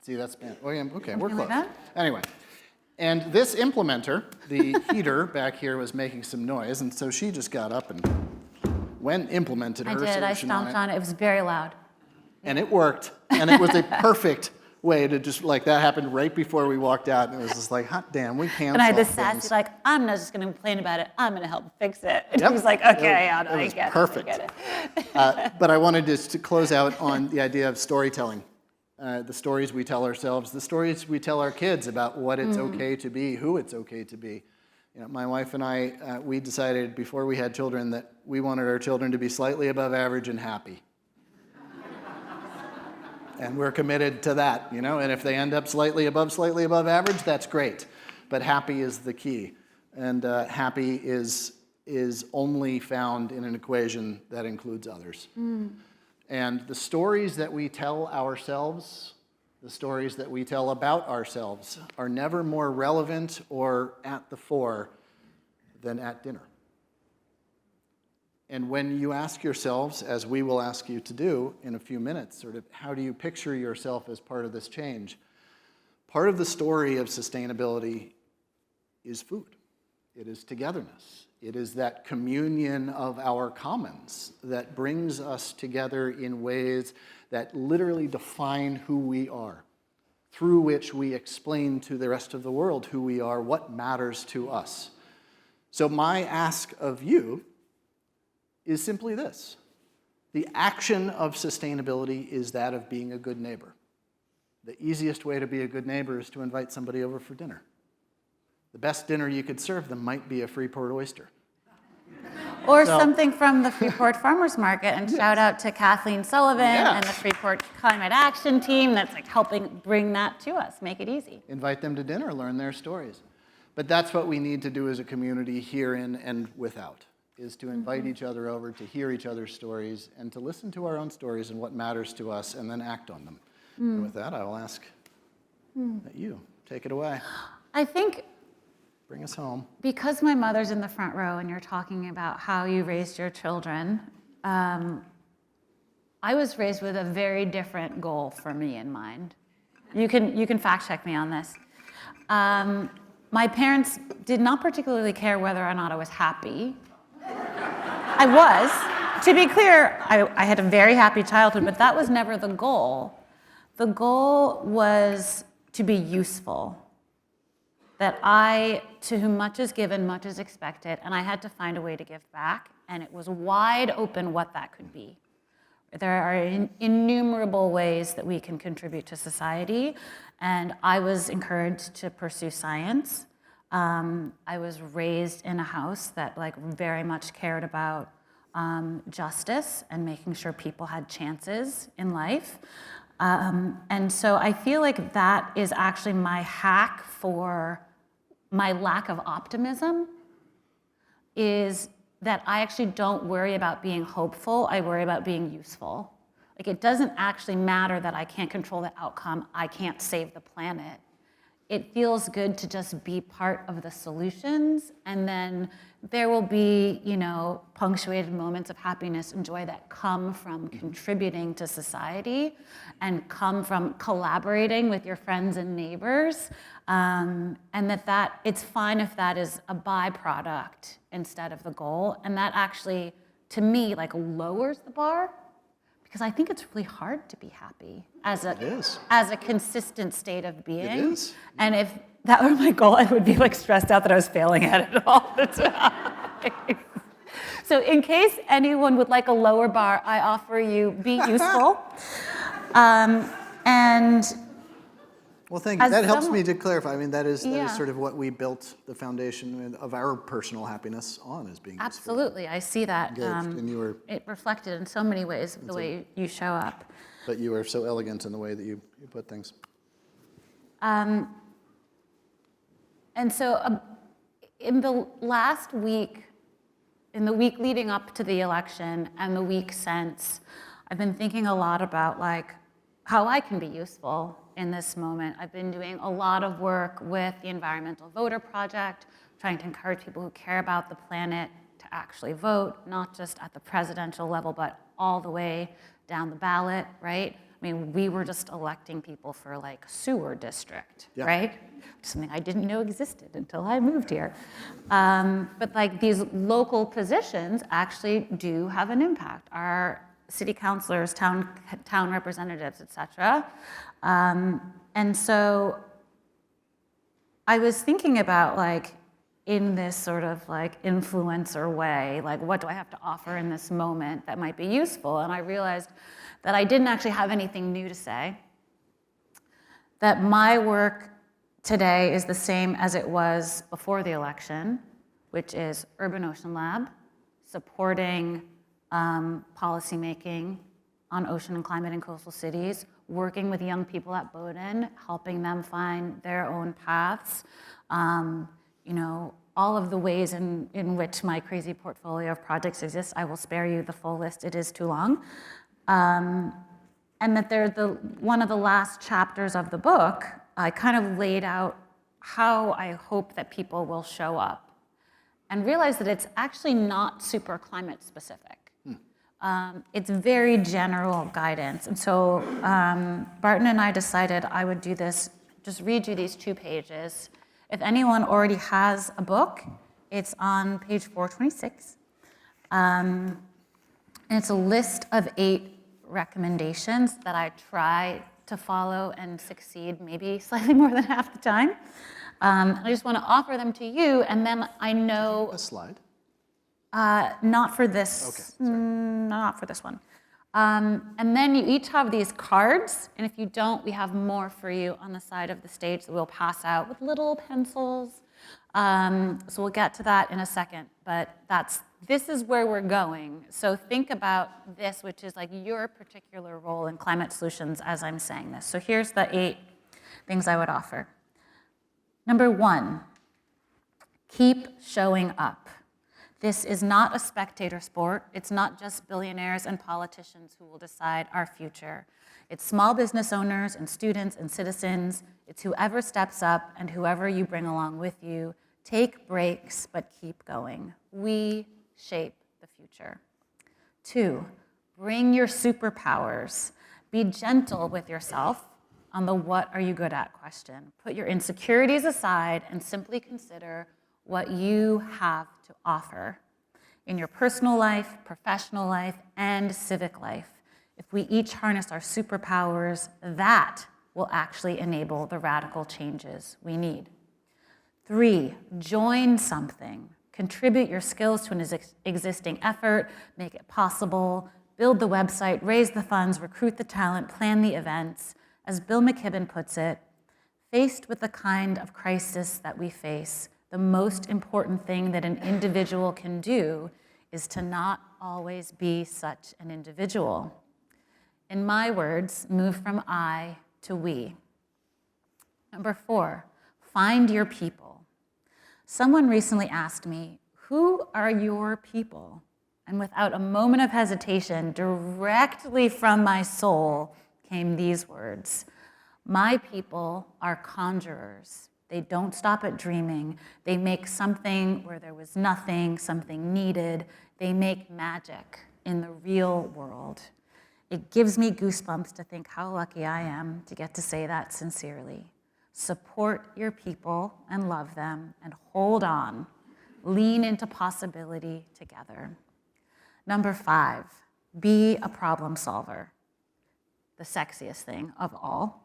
See, that's Spanish. Oh, yeah, okay, we're Something close. like that? Anyway, and this implementer, the heater back here, was making some noise, and so she just got up and implemented I her did. I solution on stomped it. on it. It was very loud. And it worked, and it was a perfect way to just, like, that happened right before we walked out, and it was just like, hot damn, we can't And I had this solve things. sassy, like, I'm not just going to complain about it. I'm going to help fix it. And Yep. he was like, okay, It I was get perfect. it. I get it. But I wanted just to close out on the idea of storytelling. The stories we tell ourselves, the stories we tell our kids about what it's okay to be, who it's okay to be. You know, my wife and I, we decided before we had children that we wanted our children to be slightly above average and happy. And we're committed to that, you know, and if they end up slightly above average, that's great. But happy is the key. And happy is only found in an equation that includes others. And the stories that we tell ourselves, the stories that we tell about ourselves, are never more relevant or at the fore than at dinner. And when you ask yourselves, as we will ask you to do in a few minutes, sort of how do you picture yourself as part of this change? Part of the story of sustainability is food. It is togetherness. It is that communion of our commons that brings us together in ways that literally define who we are, through which we explain to the rest of the world who we are, what matters to us. So my ask of you is simply this. The action of sustainability is that of being a good neighbor. The easiest way to be a good neighbor is to invite somebody over for dinner. The best dinner you could serve them might be a Freeport oyster. Or something from the Freeport Farmers Market, and shout out to Kathleen Sullivan and the Freeport Climate Action Team that's like helping bring that to us, make it easy. Invite them to dinner, learn their stories. But that's what we need to do as a community here in and without, is to invite each other over, to hear each other's stories, and to listen to our own stories and what matters to us, and then act on them. And with that, I will ask that you take it away. I think Bring us home. because my mother's in the front row and you're talking about how you raised your children, I was raised with a very different goal for me in mind. You can fact check me on this. My parents did not particularly care whether or not I was happy. I was. To be clear, I had a very happy childhood, but that was never the goal. The goal was to be useful. That to whom much is given, much is expected, and I had to find a way to give back, and it was wide open what that could be. There are innumerable ways that we can contribute to society, and I was encouraged to pursue science. I was raised in a house that very much cared about justice and making sure people had chances in life. And so I feel like that is actually my hack for my lack of optimism, is that I actually don't worry about being hopeful, I worry about being useful. It doesn't actually matter that I can't control the outcome, I can't save the planet. It feels good to just be part of the solutions, and then there will be, punctuated moments of happiness and joy that come from contributing to society and come from collaborating with your friends and neighbors, and that it's fine if that is a byproduct instead of the goal, and that actually, to me, lowers the bar, because I think it's really hard to be happy as a consistent state of being. It is. And if that were my goal, I would be stressed out that I was failing at it all the time. So in case anyone would like a lower bar, I offer you be useful. And Well, thank you. As That helps someone- me to clarify. I mean, that is Yeah. sort of what we built the foundation of our personal happiness on, is being useful. absolutely, I see that. Engaged, and you were, It reflected in so many ways the way you show up. but you were so elegant in the way that you put things. And so in the last week, in the week leading up to the election and the week since, I've been thinking a lot about like how I can be useful in this moment. I've been doing a lot of work with the Environmental Voter Project, trying to encourage people who care about the planet to actually vote, not just at the presidential level, but all the way down the ballot, right? I mean, we were just electing people for like sewer district, Yeah. right? Something I didn't know existed until I moved here. But like these local positions actually do have an impact. Our city councilors, town representatives, et cetera. And so I was thinking about like, in this sort of like influencer way, like what do I have to offer in this moment that might be useful? And I realized that I didn't actually have anything new to say, that my work today is the same as it was before the election, which is Urban Ocean Lab, supporting policymaking on ocean and climate in coastal cities, working with young people at Bowdoin, helping them find their own paths, you know, all of the ways in which my crazy portfolio of projects exists. I will spare you the full list, it is too long. And that they're one of the last chapters of the book, I kind of laid out how I hope that people will show up and realize that it's actually not super climate specific. It's very general guidance. And so Barton and I decided I would do this, just read you these 2 pages. If anyone already has a book, it's on page 426. And it's a list of 8 recommendations that I try to follow and succeed maybe slightly more than half the time. I just want to offer them to you, and then I know... A slide? Not for this. Okay, sorry. Not for this one. And then you each have these cards, and if you don't, we have more for you on the side of the stage that we'll pass out with little pencils. So we'll get to that in a second, but this is where we're going. So think about this, which is like your particular role in climate solutions as I'm saying this. So here's the 8 things I would offer. Number 1, keep showing up. This is not a spectator sport. It's not just billionaires and politicians who will decide our future. It's small business owners and students and citizens. It's whoever steps up and whoever you bring along with you. Take breaks, but keep going. We shape the future. 2, bring your superpowers. Be gentle with yourself on the what are you good at question. Put your insecurities aside and simply consider what you have to offer in your personal life, professional life, and civic life. If we each harness our superpowers, that will actually enable the radical changes we need. 3, join something. Contribute your skills to an existing effort, make it possible, build the website, raise the funds, recruit the talent, plan the events. As Bill McKibben puts it, faced with the kind of crisis that we face, the most important thing that an individual can do is to not always be such an individual. In my words, move from I to we. Number 4, find your people. Someone recently asked me, who are your people? And without a moment of hesitation, directly from my soul came these words. My people are conjurers. They don't stop at dreaming. They make something where there was nothing, something needed. They make magic in the real world. It gives me goosebumps to think how lucky I am to get to say that sincerely. Support your people and love them and hold on. Lean into possibility together. Number 5, be a problem solver. The sexiest thing of all.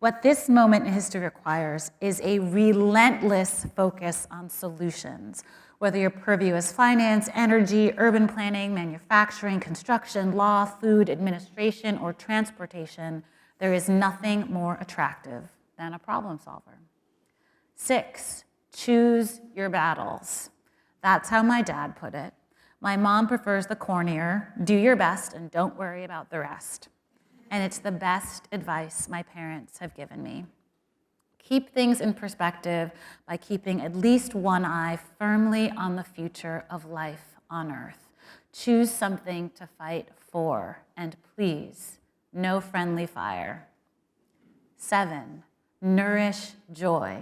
What this moment in history requires is a relentless focus on solutions. Whether your purview is finance, energy, urban planning, manufacturing, construction, law, food, administration, or transportation, there is nothing more attractive than a problem solver. 6, choose your battles. That's how my dad put it. My mom prefers the cornier, do your best and don't worry about the rest. And it's the best advice my parents have given me. Keep things in perspective by keeping at least one eye firmly on the future of life on Earth. Choose something to fight for, and please, no friendly fire. 7, nourish joy.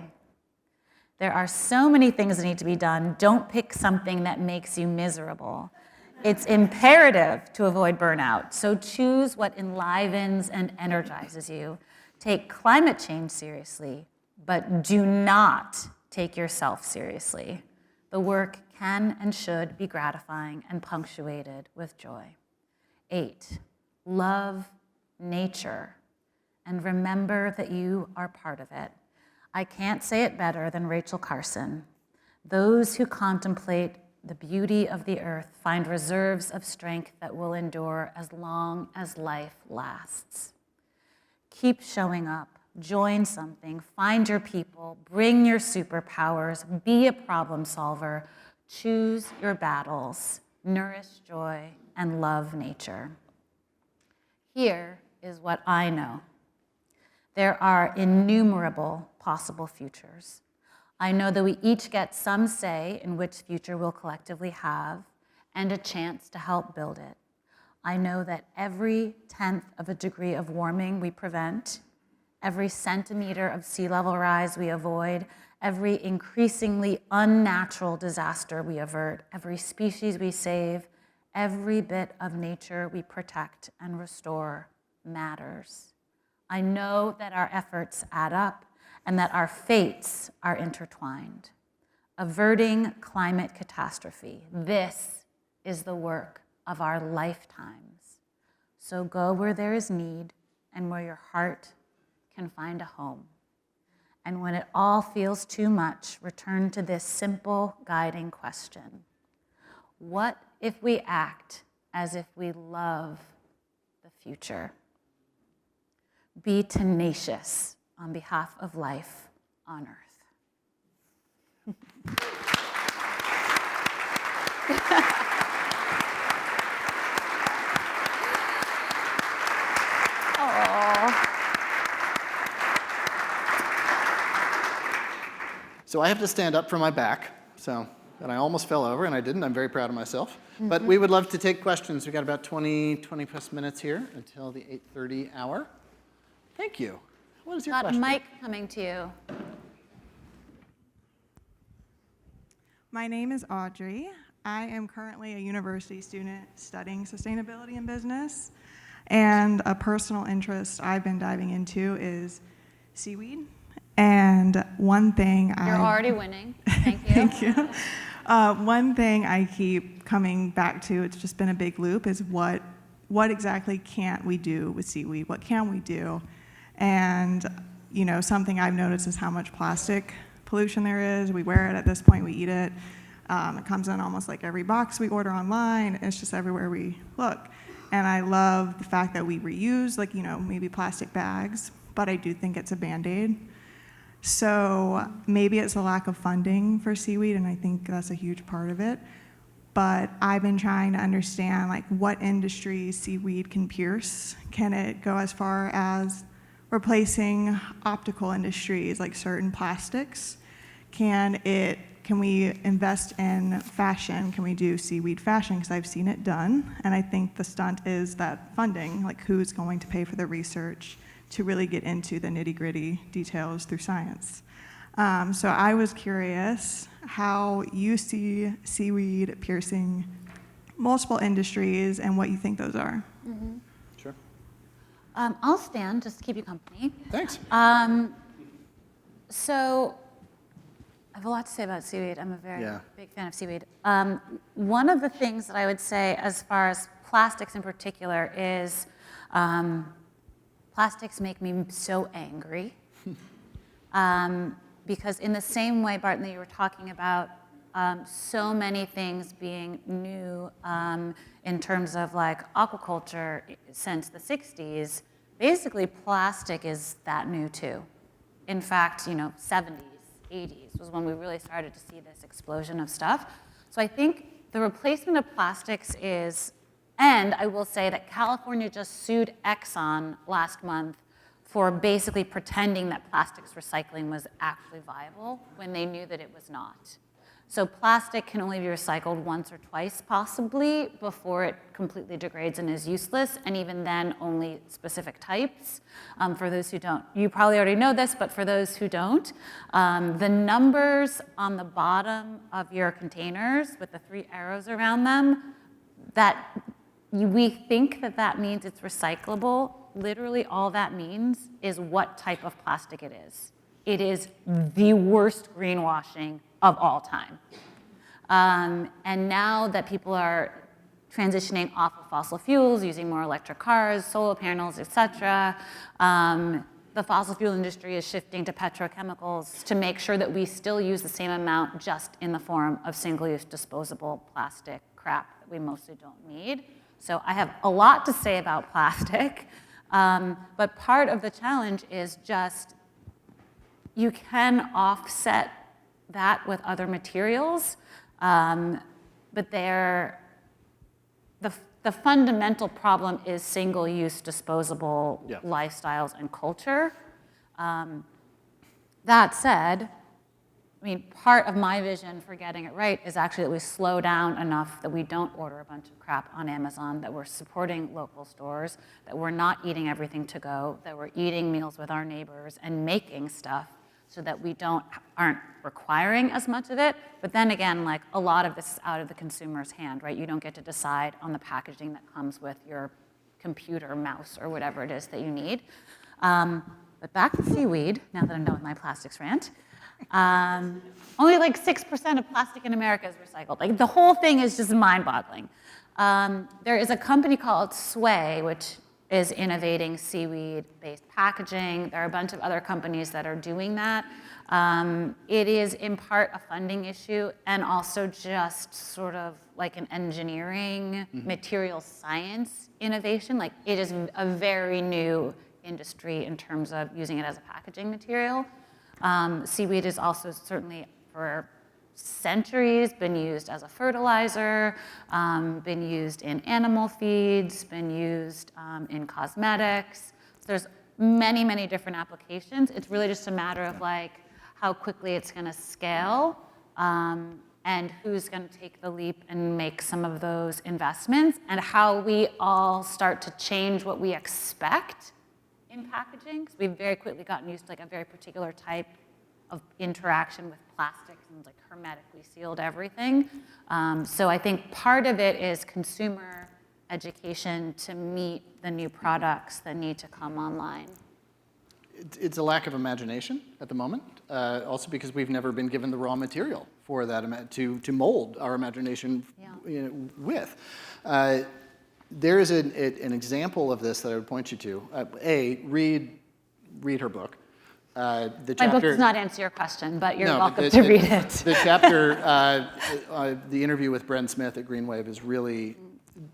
There are so many things that need to be done. Don't pick something that makes you miserable. It's imperative to avoid burnout, so choose what enlivens and energizes you. Take climate change seriously, but do not take yourself seriously. The work can and should be gratifying and punctuated with joy. 8, love nature, and remember that you are part of it. I can't say it better than Rachel Carson. Those who contemplate the beauty of the earth find reserves of strength that will endure as long as life lasts. Keep showing up, join something, find your people, bring your superpowers, be a problem solver, choose your battles, nourish joy, and love nature. Here is what I know. There are innumerable possible futures. I know that we each get some say in which future we'll collectively have and a chance to help build it. I know that every 10th of a degree of warming we prevent, every centimeter of sea level rise we avoid, every increasingly unnatural disaster we avert, every species we save, every bit of nature we protect and restore matters. I know that our efforts add up and that our fates are intertwined. Averting climate catastrophe, this is the work of our lifetimes. So go where there is need and where your heart can find a home. And when it all feels too much, return to this simple guiding question. What if we act as if we love the future? Be tenacious on behalf of life on Earth. So I have to stand up from my back, and I almost fell over, and I didn't. I'm very proud of myself. But we would love to take questions. We've got about 20 plus minutes here until the 8:30 hour. Thank you. What is your question? Got a mic coming to you. My name is Audrey. I am currently a university student studying sustainability and business. And a personal interest I've been diving into is seaweed. And one thing You're already winning. Thank you. Thank you. One thing I keep coming back to, it's just been a big loop, is what exactly can't we do with seaweed? What can we do? And, you know, something I've noticed is how much plastic pollution there is. We wear it at this point, we eat it. It comes in almost like every box we order online. It's just everywhere we look. And I love the fact that we reuse, like, you know, maybe plastic bags, but I do think it's a Band-Aid. So maybe it's a lack of funding for seaweed, and I think that's a huge part of it. But I've been trying to understand, like, what industries seaweed can pierce. Can it go as far as replacing optical industries, like certain plastics? Can we invest in fashion? Can we do seaweed fashion? Because I've seen it done, and I think the stunt is that funding, like who's going to pay for the research to really get into the nitty-gritty details through science. So I was curious how you see seaweed piercing multiple industries and what you think those are. Mm-hmm. Sure. I'll stand just to keep you company. Thanks. So I have a lot to say about seaweed. I'm a very big fan of seaweed. One of the things that I would say as far as plastics in particular is Plastics make me so angry. Because in the same way, Barton, that you were talking about so many things being new in terms of like aquaculture since the 60s, basically plastic is that new too. In fact, 70s, 80s was when we really started to see this explosion of stuff. So I think the replacement of plastics is, and I will say that California just sued Exxon last month for basically pretending that plastics recycling was actually viable when they knew that it was not. So plastic can only be recycled once or twice possibly before it completely degrades and is useless, and even then only specific types. For those who don't, you probably already know this, but for those who don't, the numbers on the bottom of your containers with the 3 arrows around them, we think that means it's recyclable. Literally all that means is what type of plastic it is. It is the worst greenwashing of all time. And now that people are transitioning off of fossil fuels, using more electric cars, solar panels, et cetera, the fossil fuel industry is shifting to petrochemicals to make sure that we still use the same amount just in the form of single-use disposable plastic crap that we mostly don't need. So I have a lot to say about plastic, but part of the challenge is just you can offset that with other materials, but the fundamental problem is single-use disposable lifestyles and culture. That said, part of my vision for getting it right is actually that we slow down enough that we don't order a bunch of crap on Amazon, that we're supporting local stores, that we're not eating everything to go, that we're eating meals with our neighbors and making stuff so that we aren't requiring as much of it. But then again, like a lot of this is out of the consumer's hand, right? You don't get to decide on the packaging that comes with your computer, mouse, or whatever it is that you need. But back to seaweed, now that I'm done with my plastics rant. Only like 6% of plastic in America is recycled. Like the whole thing is just mind-boggling. There is a company called Sway, which is innovating seaweed-based packaging. There are a bunch of other companies that are doing that. It is in part a funding issue and also just sort of like an engineering, material science innovation. Like it is a very new industry in terms of using it as a packaging material. Seaweed is also certainly for centuries been used as a fertilizer, been used in animal feeds, been used in cosmetics. So there's many, many different applications. It's really just a matter of like how quickly it's going to scale and who's going to take the leap and make some of those investments, and how we all start to change what we expect in packaging, because we've very quickly gotten used to like a very particular type of interaction with plastics and like hermetically sealed everything. So I think part of it is consumer education to meet the new products that need to come online. It's a lack of imagination at the moment, also because we've never been given the raw material for that to mold our imagination with. There is an example of this that I would point you to. Read her book. My book does not answer your question, but you're welcome to read it. The chapter, the interview with Bren Smith at Greenwave is really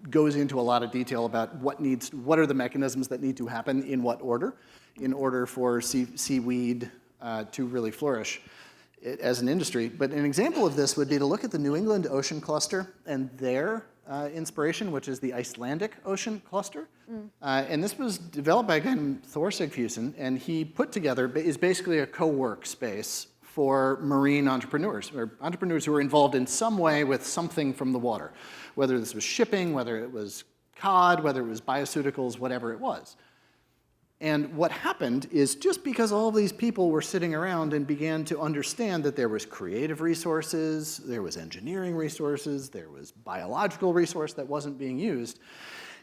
goes into a lot of detail about what are the mechanisms that need to happen in what order, in order for seaweed to really flourish as an industry. But an example of this would be to look at the New England Ocean Cluster and their inspiration, which is the Icelandic Ocean Cluster. And this was developed by a guy named Thor Sigfusson, and he put together, is basically a co-work space for marine entrepreneurs, or entrepreneurs who are involved in some way with something from the water, whether this was shipping, whether it was cod, whether it was bioceuticals, whatever it was. And what happened is just because all of these people were sitting around and began to understand that there was creative resources, there was engineering resources, there was biological resource that wasn't being used,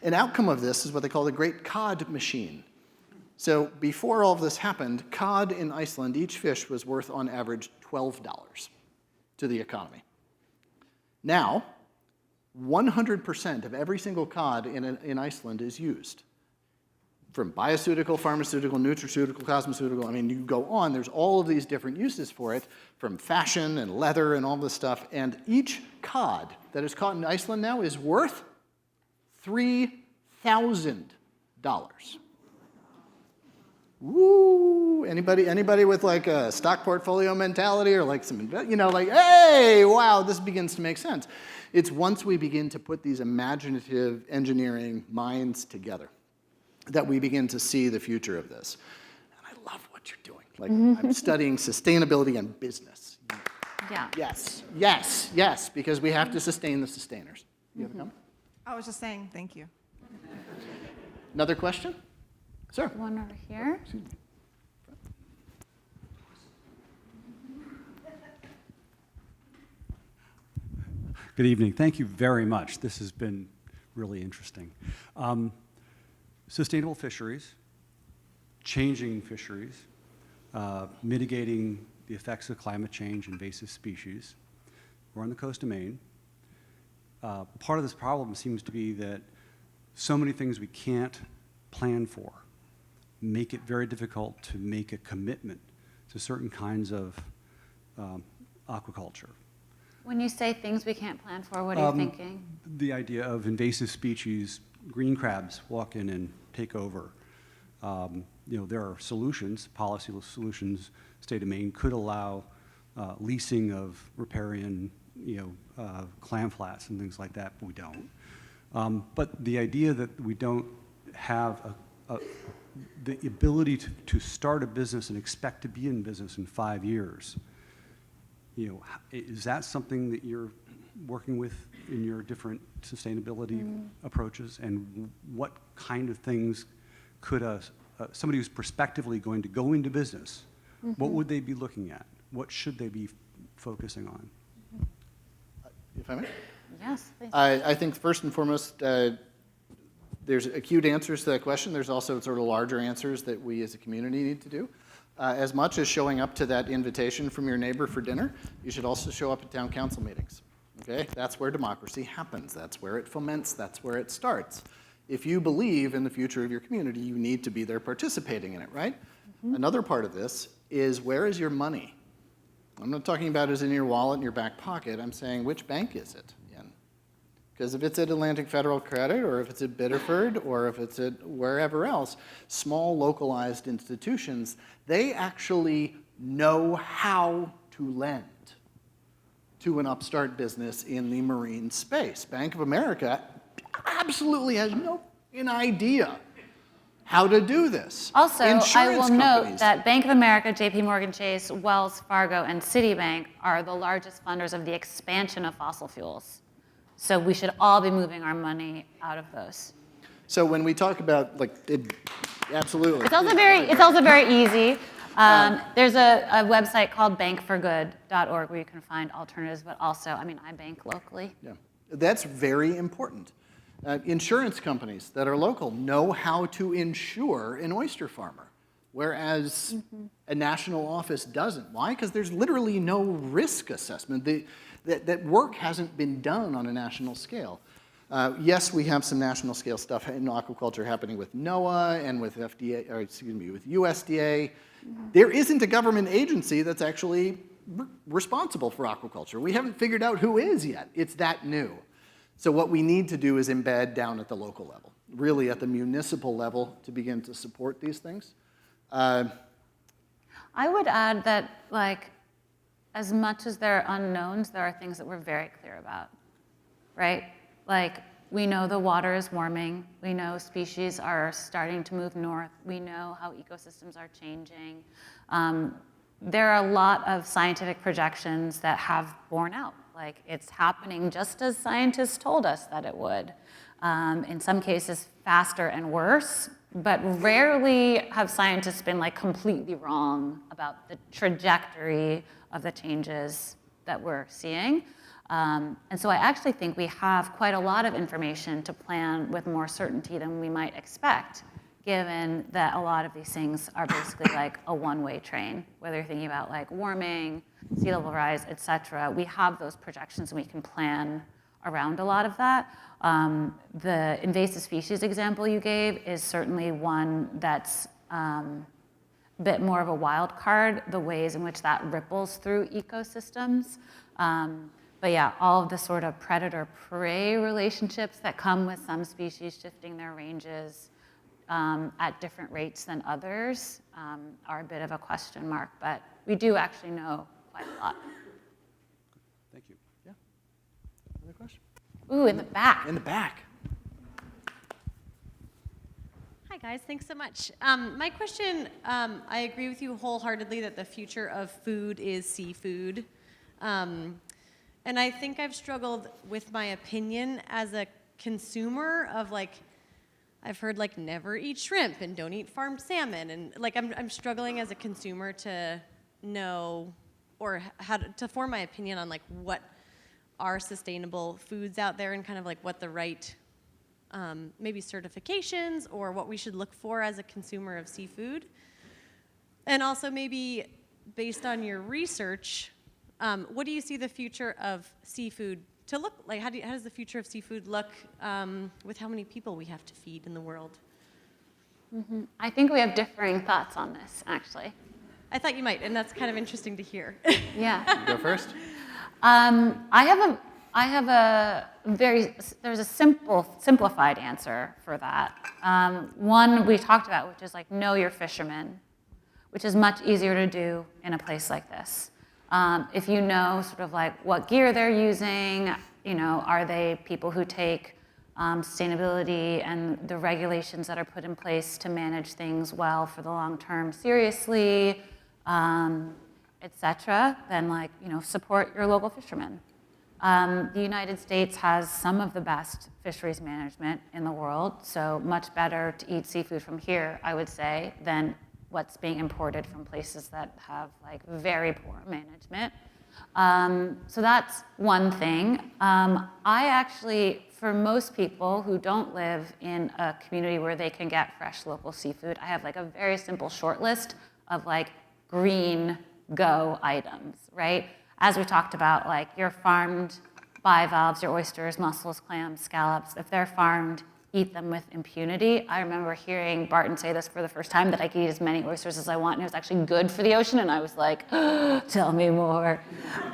an outcome of this is what they call the Great Cod Machine. So before all of this happened, cod in Iceland, each fish was worth on average $12 to the economy. Now, 100% of every single cod in Iceland is used. from bioceutical, pharmaceutical, nutraceutical, cosmeceutical, I mean, you go on, there's all of these different uses for it, from fashion and leather and all this stuff, and each cod that is caught in Iceland now is worth $3,000. Woo! Anybody with like a stock portfolio mentality or like some, like, hey, wow, this begins to make sense. It's once we begin to put these imaginative engineering minds together that we begin to see the future of this. And I love what you're doing. Like, I'm studying sustainability and business. Yeah. Yes, because we have to sustain the sustainers. You have a comment? I was just saying thank you. Another question? Sir. One over here. Good evening. Thank you very much. This has been really interesting. Sustainable fisheries, changing fisheries, mitigating the effects of climate change, invasive species. We're on the coast of Maine. Part of this problem seems to be that so many things we can't plan for make it very difficult to make a commitment to certain kinds of aquaculture. When you say things we can't plan for, what are you thinking? The idea of invasive species, green crabs walk in and take over. There are solutions, policy solutions. State of Maine could allow leasing of riparian, clam flats and things like that, but we don't. But the idea that we don't have the ability to start a business and expect to be in business in 5 years, is that something that you're working with in your different sustainability approaches? And what kind of things could somebody who's prospectively going to go into business, what would they be looking at? What should they be focusing on? If I may? Yes, please. I think first and foremost, there's acute answers to that question. There's also sort of larger answers that we as a community need to do. As much as showing up to that invitation from your neighbor for dinner, you should also show up at town council meetings. Okay? That's where democracy happens. That's where it foments. That's where it starts. If you believe in the future of your community, you need to be there participating in it, right? Another part of this is, where is your money? I'm not talking about is in your wallet, in your back pocket. I'm saying, which bank is it in? Because if it's at Atlantic Federal Credit, or if it's at Biddeford, or if it's at wherever else, small localized institutions, they actually know how to lend to an upstart business in the marine space. Bank of America absolutely has no idea how to do this. Also, I Insurance will note companies- that Bank of America, JP Morgan Chase, Wells Fargo, and Citibank are the largest funders of the expansion of fossil fuels. So we should all be moving our money out of those. So when we talk about, absolutely. It's also very easy. There's a website called bankforgood.org where you can find alternatives, but also, I bank locally. Yeah, that's very important. Insurance companies that are local know how to insure an oyster farmer, whereas a national office doesn't. Why? Because there's literally no risk assessment. That work hasn't been done on a national scale. Yes, we have some national scale stuff in aquaculture happening with NOAA and with with USDA. There isn't a government agency that's actually responsible for aquaculture. We haven't figured out who is yet. It's that new. So what we need to do is embed down at the local level, really at the municipal level, to begin to support these things. I would add that, as much as there are unknowns, there are things that we're very clear about, right? We know the water is warming. We know species are starting to move north. We know how ecosystems are changing. There are a lot of scientific projections that have borne out. It's happening just as scientists told us that it would. In some cases, faster and worse, but rarely have scientists been completely wrong about the trajectory of the changes that we're seeing. And so I actually think we have quite a lot of information to plan with more certainty than we might expect, given that a lot of these things are basically a one-way train, whether you're thinking about warming, sea level rise, et cetera. We have those projections and we can plan around a lot of that. The invasive species example you gave is certainly one that's a bit more of a wild card, the ways in which that ripples through ecosystems. But yeah, all of the sort of predator-prey relationships that come with some species shifting their ranges at different rates than others are a bit of a question mark, but we do actually know quite a lot. Thank you. Yeah. Other question? Ooh, in the back. In the back. Hi guys, thanks so much. My question, I agree with you wholeheartedly that the future of food is seafood. And I think I've struggled with my opinion as a consumer of like, I've heard like never eat shrimp and don't eat farmed salmon. And like I'm struggling as a consumer to know or how to form my opinion on like what are sustainable foods out there and kind of like what the right maybe certifications or what we should look for as a consumer of seafood. And also maybe based on your research, what do you see the future of seafood to look like? How does the future of seafood look with how many people we have to feed in the world? Mm-hmm. I think we have differing thoughts on this, actually. I thought you might, and that's kind of interesting to hear. Yeah. Go first. There's a simplified answer for that. One we talked about, which is like know your fishermen, which is much easier to do in a place like this. If you know sort of like what gear they're using, are they people who take sustainability and the regulations that are put in place to manage things well for the long term seriously, et cetera, then support your local fishermen. The United States has some of the best fisheries management in the world, so much better to eat seafood from here, I would say, than what's being imported from places that have very poor management. So that's one thing. I actually, for most people who don't live in a community where they can get fresh local seafood, I have a very simple short list of green go items, right? As we talked about, your farmed bivalves, your oysters, mussels, clams, scallops, if they're farmed, eat them with impunity. I remember hearing Barton say this for the first time, that I could eat as many oysters as I want, and it was actually good for the ocean, and I was like, tell me more.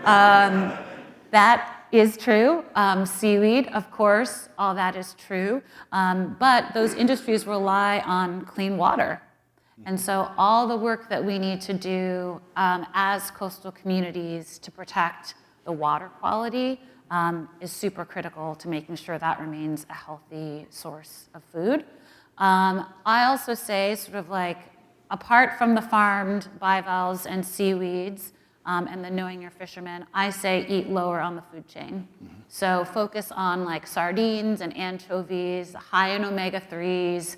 That is true. Seaweed, of course, all that is true. But those industries rely on clean water. And so all the work that we need to do as coastal communities to protect the water quality is super critical to making sure that remains a healthy source of food. I also say apart from the farmed bivalves and seaweeds and the knowing your fishermen, I say eat lower on the food chain. Mm-hmm. So focus on sardines and anchovies, high in omega-3s.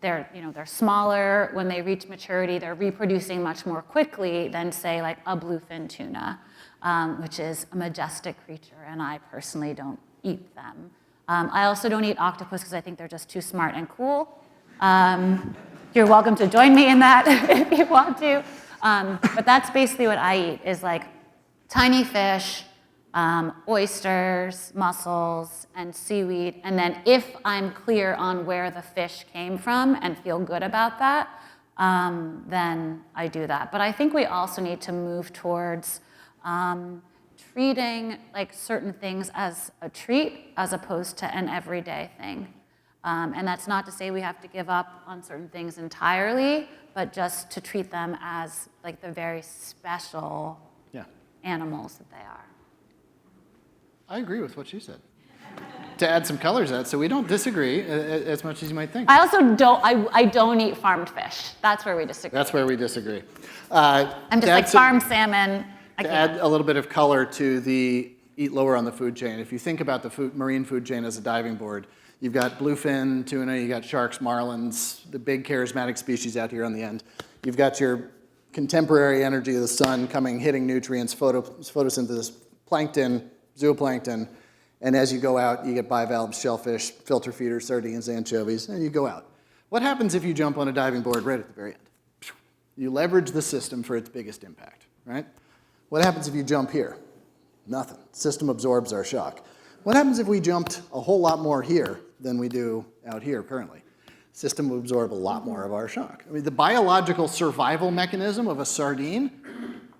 They're smaller. When they reach maturity, they're reproducing much more quickly than, say, a bluefin tuna, which is a majestic creature, and I personally don't eat them. I also don't eat octopus because I think they're just too smart and cool. You're welcome to join me in that if you want to. But that's basically what I eat, is tiny fish, oysters, mussels, and seaweed. And then if I'm clear on where the fish came from and feel good about that, then I do that. But I think we also need to move towards treating certain things as a treat as opposed to an everyday thing. And that's not to say we have to give up on certain things entirely, but just to treat them as the very special animals that they are. I agree with what she said. To add some colors to that, so we don't disagree as much as you might think. I also don't eat farmed fish. That's where we disagree. That's where we disagree. I'm just farmed salmon. To add a little bit of color to the eat lower on the food chain, if you think about the marine food chain as a diving board, you've got bluefin tuna, you got sharks, marlins, the big charismatic species out here on the end. You've got your contemporary energy of the sun hitting nutrients, photosynthesis, plankton, zooplankton, and as you go out, you get bivalves, shellfish, filter feeders, sardines, anchovies, and you go out. What happens if you jump on a diving board right at the very end? You leverage the system for its biggest impact, right? What happens if you jump here? Nothing. System absorbs our shock. What happens if we jumped a whole lot more here than we do out here currently? The system would absorb a lot more of our shock. I mean, the biological survival mechanism of a sardine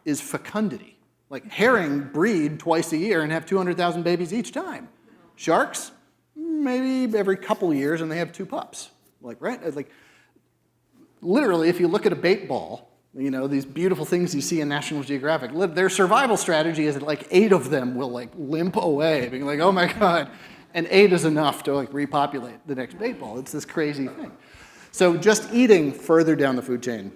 is fecundity. Like herring breed twice a year and have 200,000 babies each time. Sharks, maybe every couple of years and they have 2 pups. Like, right? Like, literally, if you look at a bait ball, you know, these beautiful things you see in National Geographic, their survival strategy is that like 8 of them will like limp away, being like, oh my God. And 8 is enough to like repopulate the next bait ball. It's this crazy thing. So just eating further down the food chain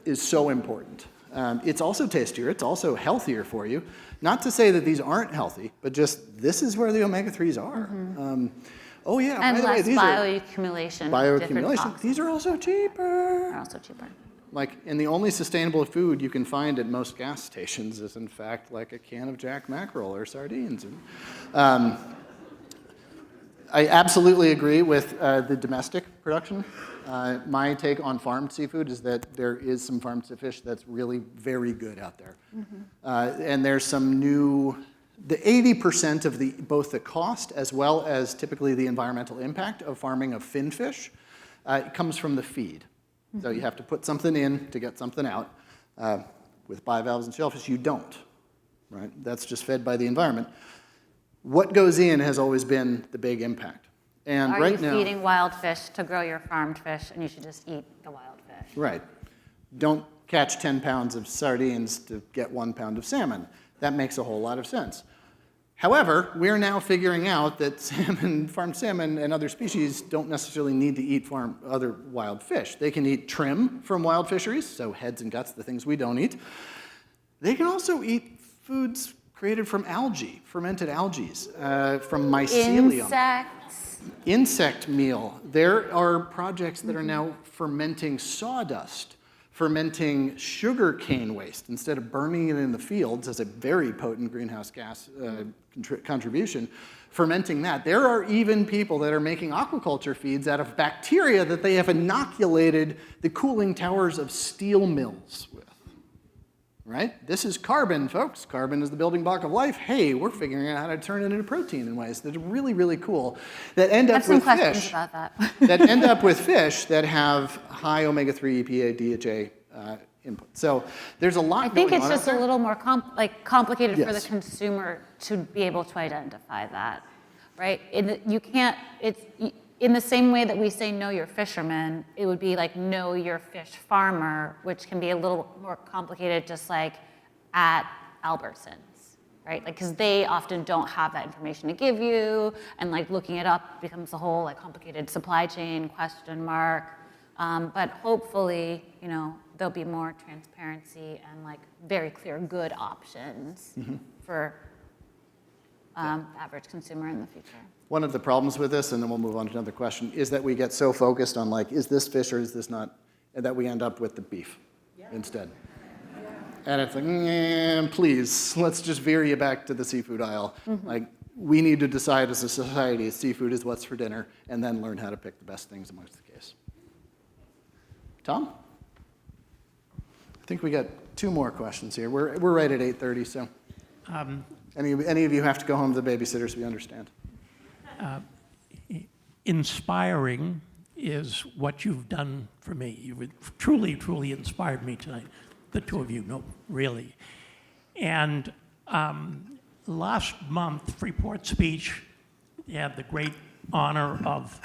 is so important. It's also tastier, it's also healthier for you. Not to say that these aren't healthy, but just this is where the omega-3s are. Oh yeah, And by the way, less these bioaccumulation. are different bioaccumulation. toxins These are also cheaper. are also cheaper. Like, and the only sustainable food you can find at most gas stations is in fact like a can of Jack mackerel or sardines. I absolutely agree with the domestic production. My take on farmed seafood is that there is some farmed fish that's really very good out there. And there's some new, the 80% of both the cost as well as typically the environmental impact of farming of fin fish comes from the feed. So you have to put something in to get something out. With bivalves and shellfish, you don't, right? That's just fed by the environment. What goes in has always been the big impact. And Are right you now, feeding wild fish to grow your farmed fish, and you should just eat the wild fish? right. Don't catch 10 pounds of sardines to get 1 pound of salmon. That makes a whole lot of sense. However, we're now figuring out that salmon, farmed salmon and other species don't necessarily need to eat other wild fish. They can eat trim from wild fisheries, so heads and guts, the things we don't eat. They can also eat foods created from algae, fermented algae, from mycelium. Insects. Insect meal. There are projects that are now fermenting sawdust, fermenting sugar cane waste instead of burning it in the fields as a very potent greenhouse gas contribution, fermenting that. There are even people that are making aquaculture feeds out of bacteria that they have inoculated the cooling towers of steel mills with. Right? This is carbon, folks. Carbon is the building block of life. Hey, we're figuring out how to turn it into protein in ways that are really, really cool that end I up have some with questions fish. about that. That end up with fish that have high omega-3, EPA, DHA input. So there's a lot I think going it's on just out a there. little more complicated for the Yes. consumer to be able to identify that, right? You can't. It's in the same way that we say know your fisherman. It would be like know your fish farmer, which can be a little more complicated, just like at Albertsons, right? Like because they often don't have that information to give you, and like looking it up becomes a whole like complicated supply chain question mark. But hopefully, you know, there'll be more transparency and like very clear good options for the average consumer in the future. One of the problems with this, and then we'll move on to another question, is that we get so focused on like, is this fish or is this not, and that we end up with the beef instead. And it's like, please, let's just veer you back to the seafood aisle. Like, we need to decide as a society, seafood is what's for dinner, and then learn how to pick the best things amongst the case. Tom? I think we got 2 more questions here. We're right at 8:30, so. Any of you have to go home to the babysitters, we understand. Inspiring is what you've done for me. You've truly, truly inspired me tonight. The 2 of you, no, really. And last month, Freeport speech had the great honor of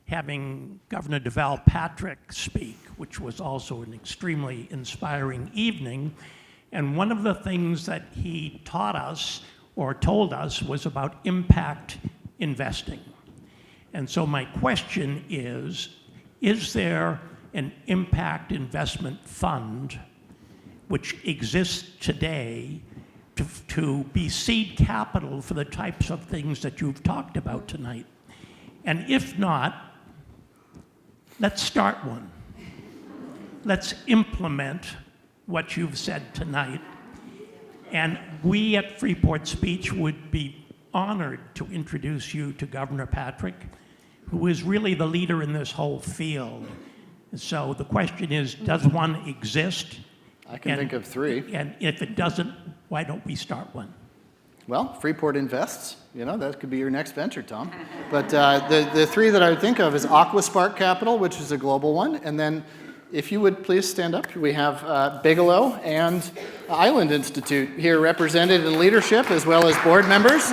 having Governor Deval Patrick speak, which was also an extremely inspiring evening. And one of the things that he taught us or told us was about impact investing. And so my question is there an impact investment fund which exists today to be seed capital for the types of things that you've talked about tonight? And if not, let's start one. Let's implement what you've said tonight. And we at Freeport Speech would be honored to introduce you to Governor Patrick, who is really the leader in this whole field. So the question is, does one exist? I can think of 3. And if it doesn't, why don't we start one? Well, Freeport invests. That could be your next venture, Tom. But the three that I would think of is AquaSpark Capital, which is a global one. And then, if you would please stand up, we have Bigelow and Island Institute here represented in leadership as well as board members.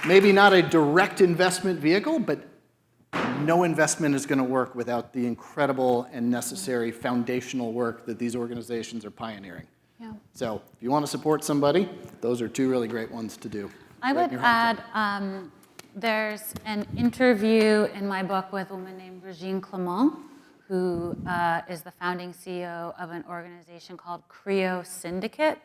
Maybe not a direct investment vehicle, but no investment is going to work without the incredible and necessary foundational work that these organizations are pioneering. Yeah. So if you want to support somebody, those are two really great ones to do. I would add, there's an interview in my book with a woman named Regine Clement, who is the founding CEO of an organization called Creo Syndicate,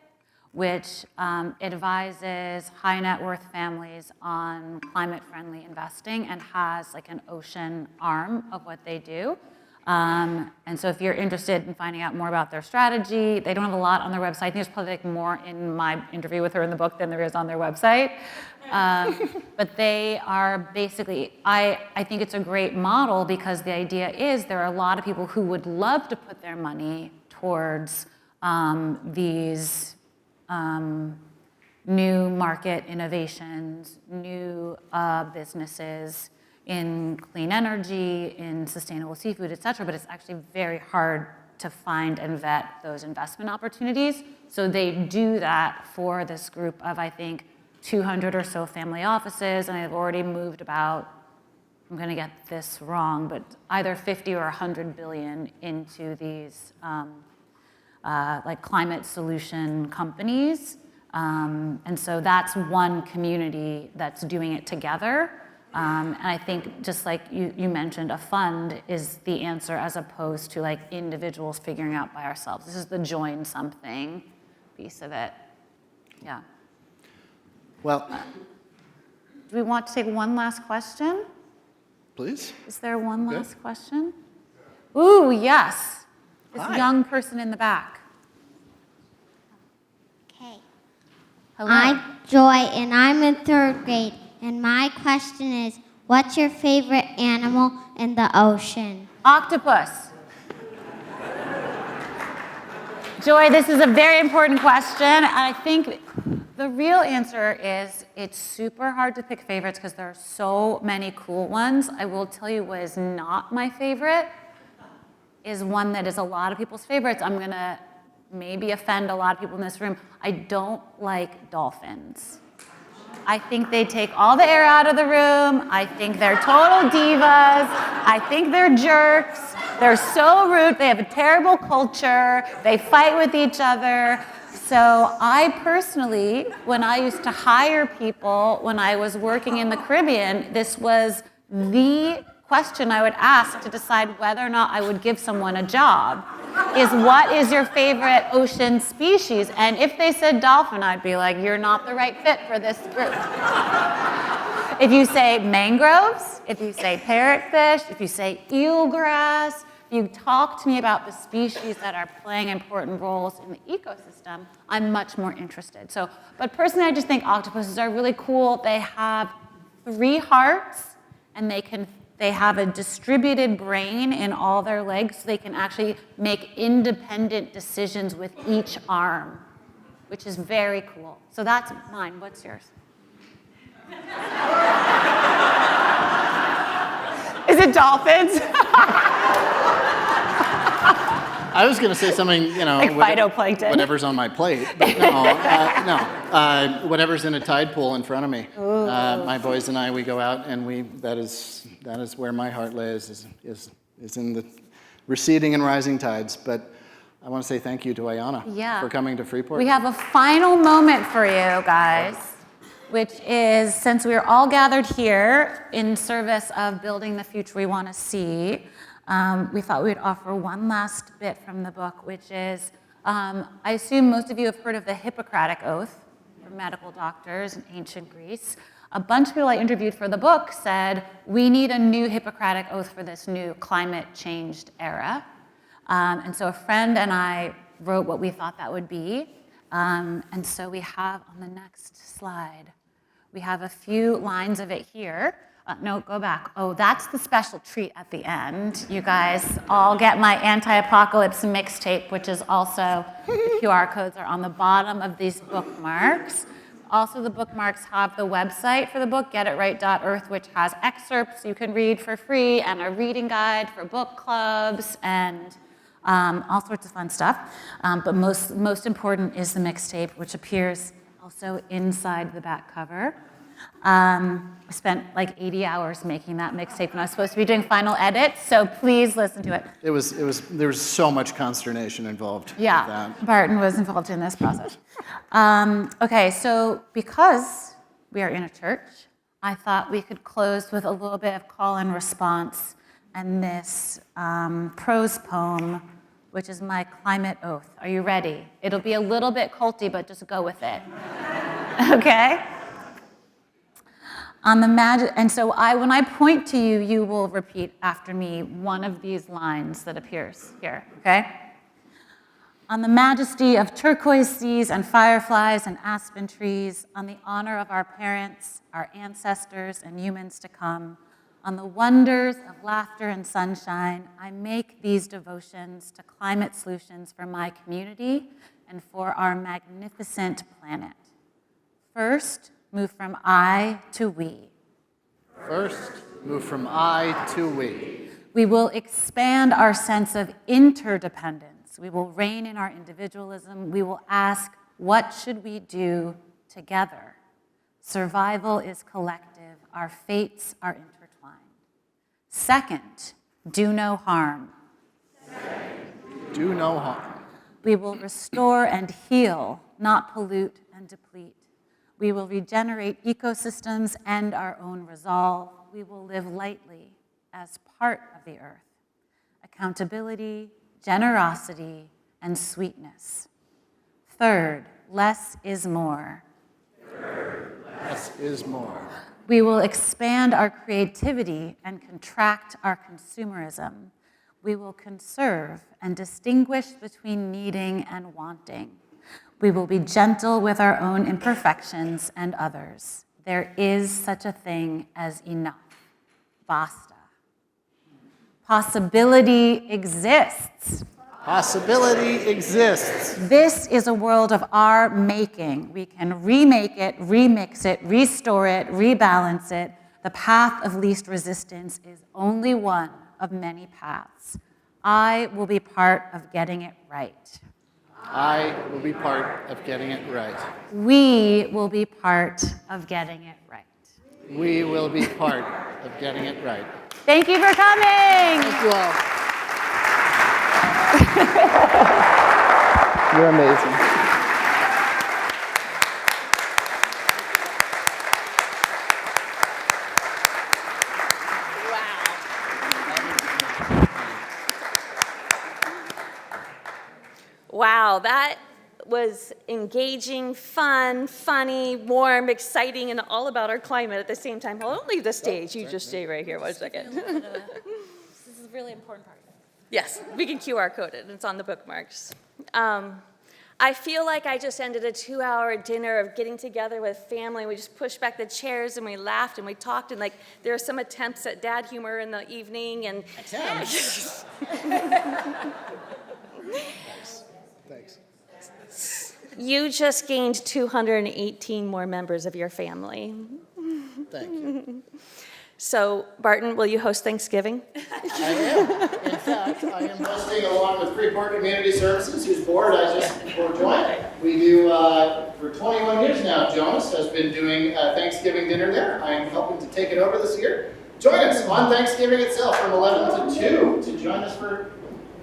which advises high net worth families on climate-friendly investing and has like an ocean arm of what they do. And so if you're interested in finding out more about their strategy, they don't have a lot on their website. I think there's probably like more in my interview with her in the book than there is on their website. But they are basically, I think it's a great model because the idea is there are a lot of people who would love to put their money towards these new market innovations, new businesses in clean energy, in sustainable seafood, et cetera, but it's actually very hard to find and vet those investment opportunities. So they do that for this group of, I think, 200 or so family offices, and they've already moved about, I'm gonna get this wrong, but either 50 or 100 billion into these like climate solution companies. And so that's one community that's doing it together. And I think just like you mentioned, a fund is the answer as opposed to like individuals figuring out by ourselves. This is the join something piece of it. Yeah. Well, Do we want to take one last question? please. Is there one last question? Ooh, yes. This Hi. young person in the back. Okay. Hello. I'm Joy, and I'm in 3rd grade. And my question is, what's your favorite animal in the ocean? Octopus. Joy, this is a very important question. And I think the real answer is it's super hard to pick favorites because there are so many cool ones. I will tell you what is not my favorite is one that is a lot of people's favorites. I'm going to maybe offend a lot of people in this room. I don't like dolphins. I think they take all the air out of the room. I think they're total divas. I think they're jerks. They're so rude. They have a terrible culture. They fight with each other. So I personally, when I used to hire people, when I was working in the Caribbean, this was the question I would ask to decide whether or not I would give someone a job. Is what is your favorite ocean species? And if they said dolphin, I'd be like, you're not the right fit for this group. If you say mangroves, if you say parrotfish, if you say eelgrass, if you talk to me about the species that are playing important roles in the ecosystem, I'm much more interested. So, but personally, I just think octopuses are really cool. They have 3 hearts, and they have a distributed brain in all their legs, so they can actually make independent decisions with each arm, which is very cool. So that's mine. What's yours? Is it dolphins? I was going to say something, Like phytoplankton. whatever's on my plate, but no, whatever's in a tide pool in front of me. My boys and I, we go out, and that is where my heart lays, is in the receding and rising tides. But I want to say thank you to Ayana for coming to Freeport. We have a final moment for you guys, which is, since we're all gathered here in service of building the future we want to see, we thought we'd offer one last bit from the book, which is, I assume most of you have heard of the Hippocratic Oath for medical doctors in ancient Greece. A bunch of people I interviewed for the book said, we need a new Hippocratic Oath for this new climate-changed era. And so a friend and I wrote what we thought that would be. And so we have on the next slide, we have a few lines of it here. No, go back. Oh, that's the special treat at the end. You guys all get my anti-apocalypse mixtape, which is also, the QR codes are on the bottom of these bookmarks. Also, the bookmarks have the website for the book, getitright.earth, which has excerpts you can read for free and a reading guide for book clubs and all sorts of fun stuff. But most important is the mixtape, which appears also inside the back cover. I spent like 80 hours making that mixtape, and I was supposed to be doing final edits, so please listen to it. There was so much consternation involved Yeah, with that. Barton was involved in this process. Okay, so because we are in a church, I thought we could close with a little bit of call and response and this prose poem, which is my climate oath. Are you ready? It'll be a little bit culty, but just go with it. Okay? And so when I point to you, you will repeat after me one of these lines that appears here, okay? On the majesty of turquoise seas and fireflies and aspen trees, on the honor of our parents, our ancestors, and humans to come, on the wonders of laughter and sunshine, I make these devotions to climate solutions for my community and for our magnificent planet. First, move from I to we. First, move from I to we. We will expand our sense of interdependence. We will rein in our individualism. We will ask, what should we do together? Survival is collective. Our fates are intertwined. Second, do no harm. Do no harm. We will restore and heal, not pollute and deplete. We will regenerate ecosystems and our own resolve. We will live lightly as part of the earth. Accountability, generosity, and sweetness. Third, less is more. Less is more. We will expand our creativity and contract our consumerism. We will conserve and distinguish between needing and wanting. We will be gentle with our own imperfections and others. There is such a thing as enough. Basta. Possibility exists. Possibility exists. This is a world of our making. We can remake it, remix it, restore it, rebalance it. The path of least resistance is only one of many paths. I will be part of getting it right. I will be part of getting it right. We will be part of getting it right. We will be part of getting it right. Thank you for coming. Thank you all. You're amazing. Wow, that was engaging, fun, funny, warm, exciting, and all about our climate at the same time. Well, don't leave the stage. You just stay right here 1 second. This is a really important part. Yes, we can QR code it. It's on the bookmarks. I feel like I just ended a 2-hour dinner of getting together with family. We just pushed back the chairs and we laughed and we talked, and like there were some attempts at dad humor in the evening. And Attempts? Thanks. you just gained 218 more members of your family. Thank you. So, Barton, will you host Thanksgiving? I am. In fact, I am hosting along with Freeport Community Services, whose board I just joined. We do, for 21 years now, Jonas has been doing Thanksgiving dinner there. I am helping to take it over this year. Join us on Thanksgiving itself from 11 to 2 to join us for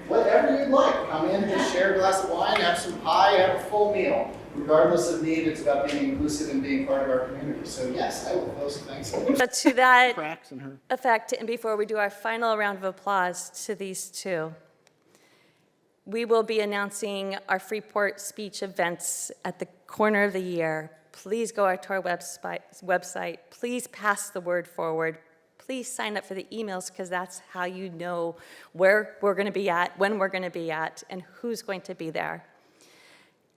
whatever you'd like. Come in, just share a glass of wine, have some pie, have a full meal. Regardless of need, it's about being inclusive and being part of our community. So yes, I will host Thanksgiving. But to that Cracks in her. effect, and before we do our final round of applause to these two, we will be announcing our Freeport speech events at the corner of the year. Please go to our website. Please pass the word forward. Please sign up for the emails, because that's how you know where we're going to be at, when we're going to be at, and who's going to be there.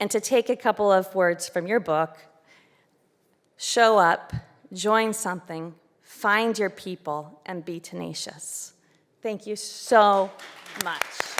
And to take a couple of words from your book, show up, join something, find your people, and be tenacious. Thank you so much.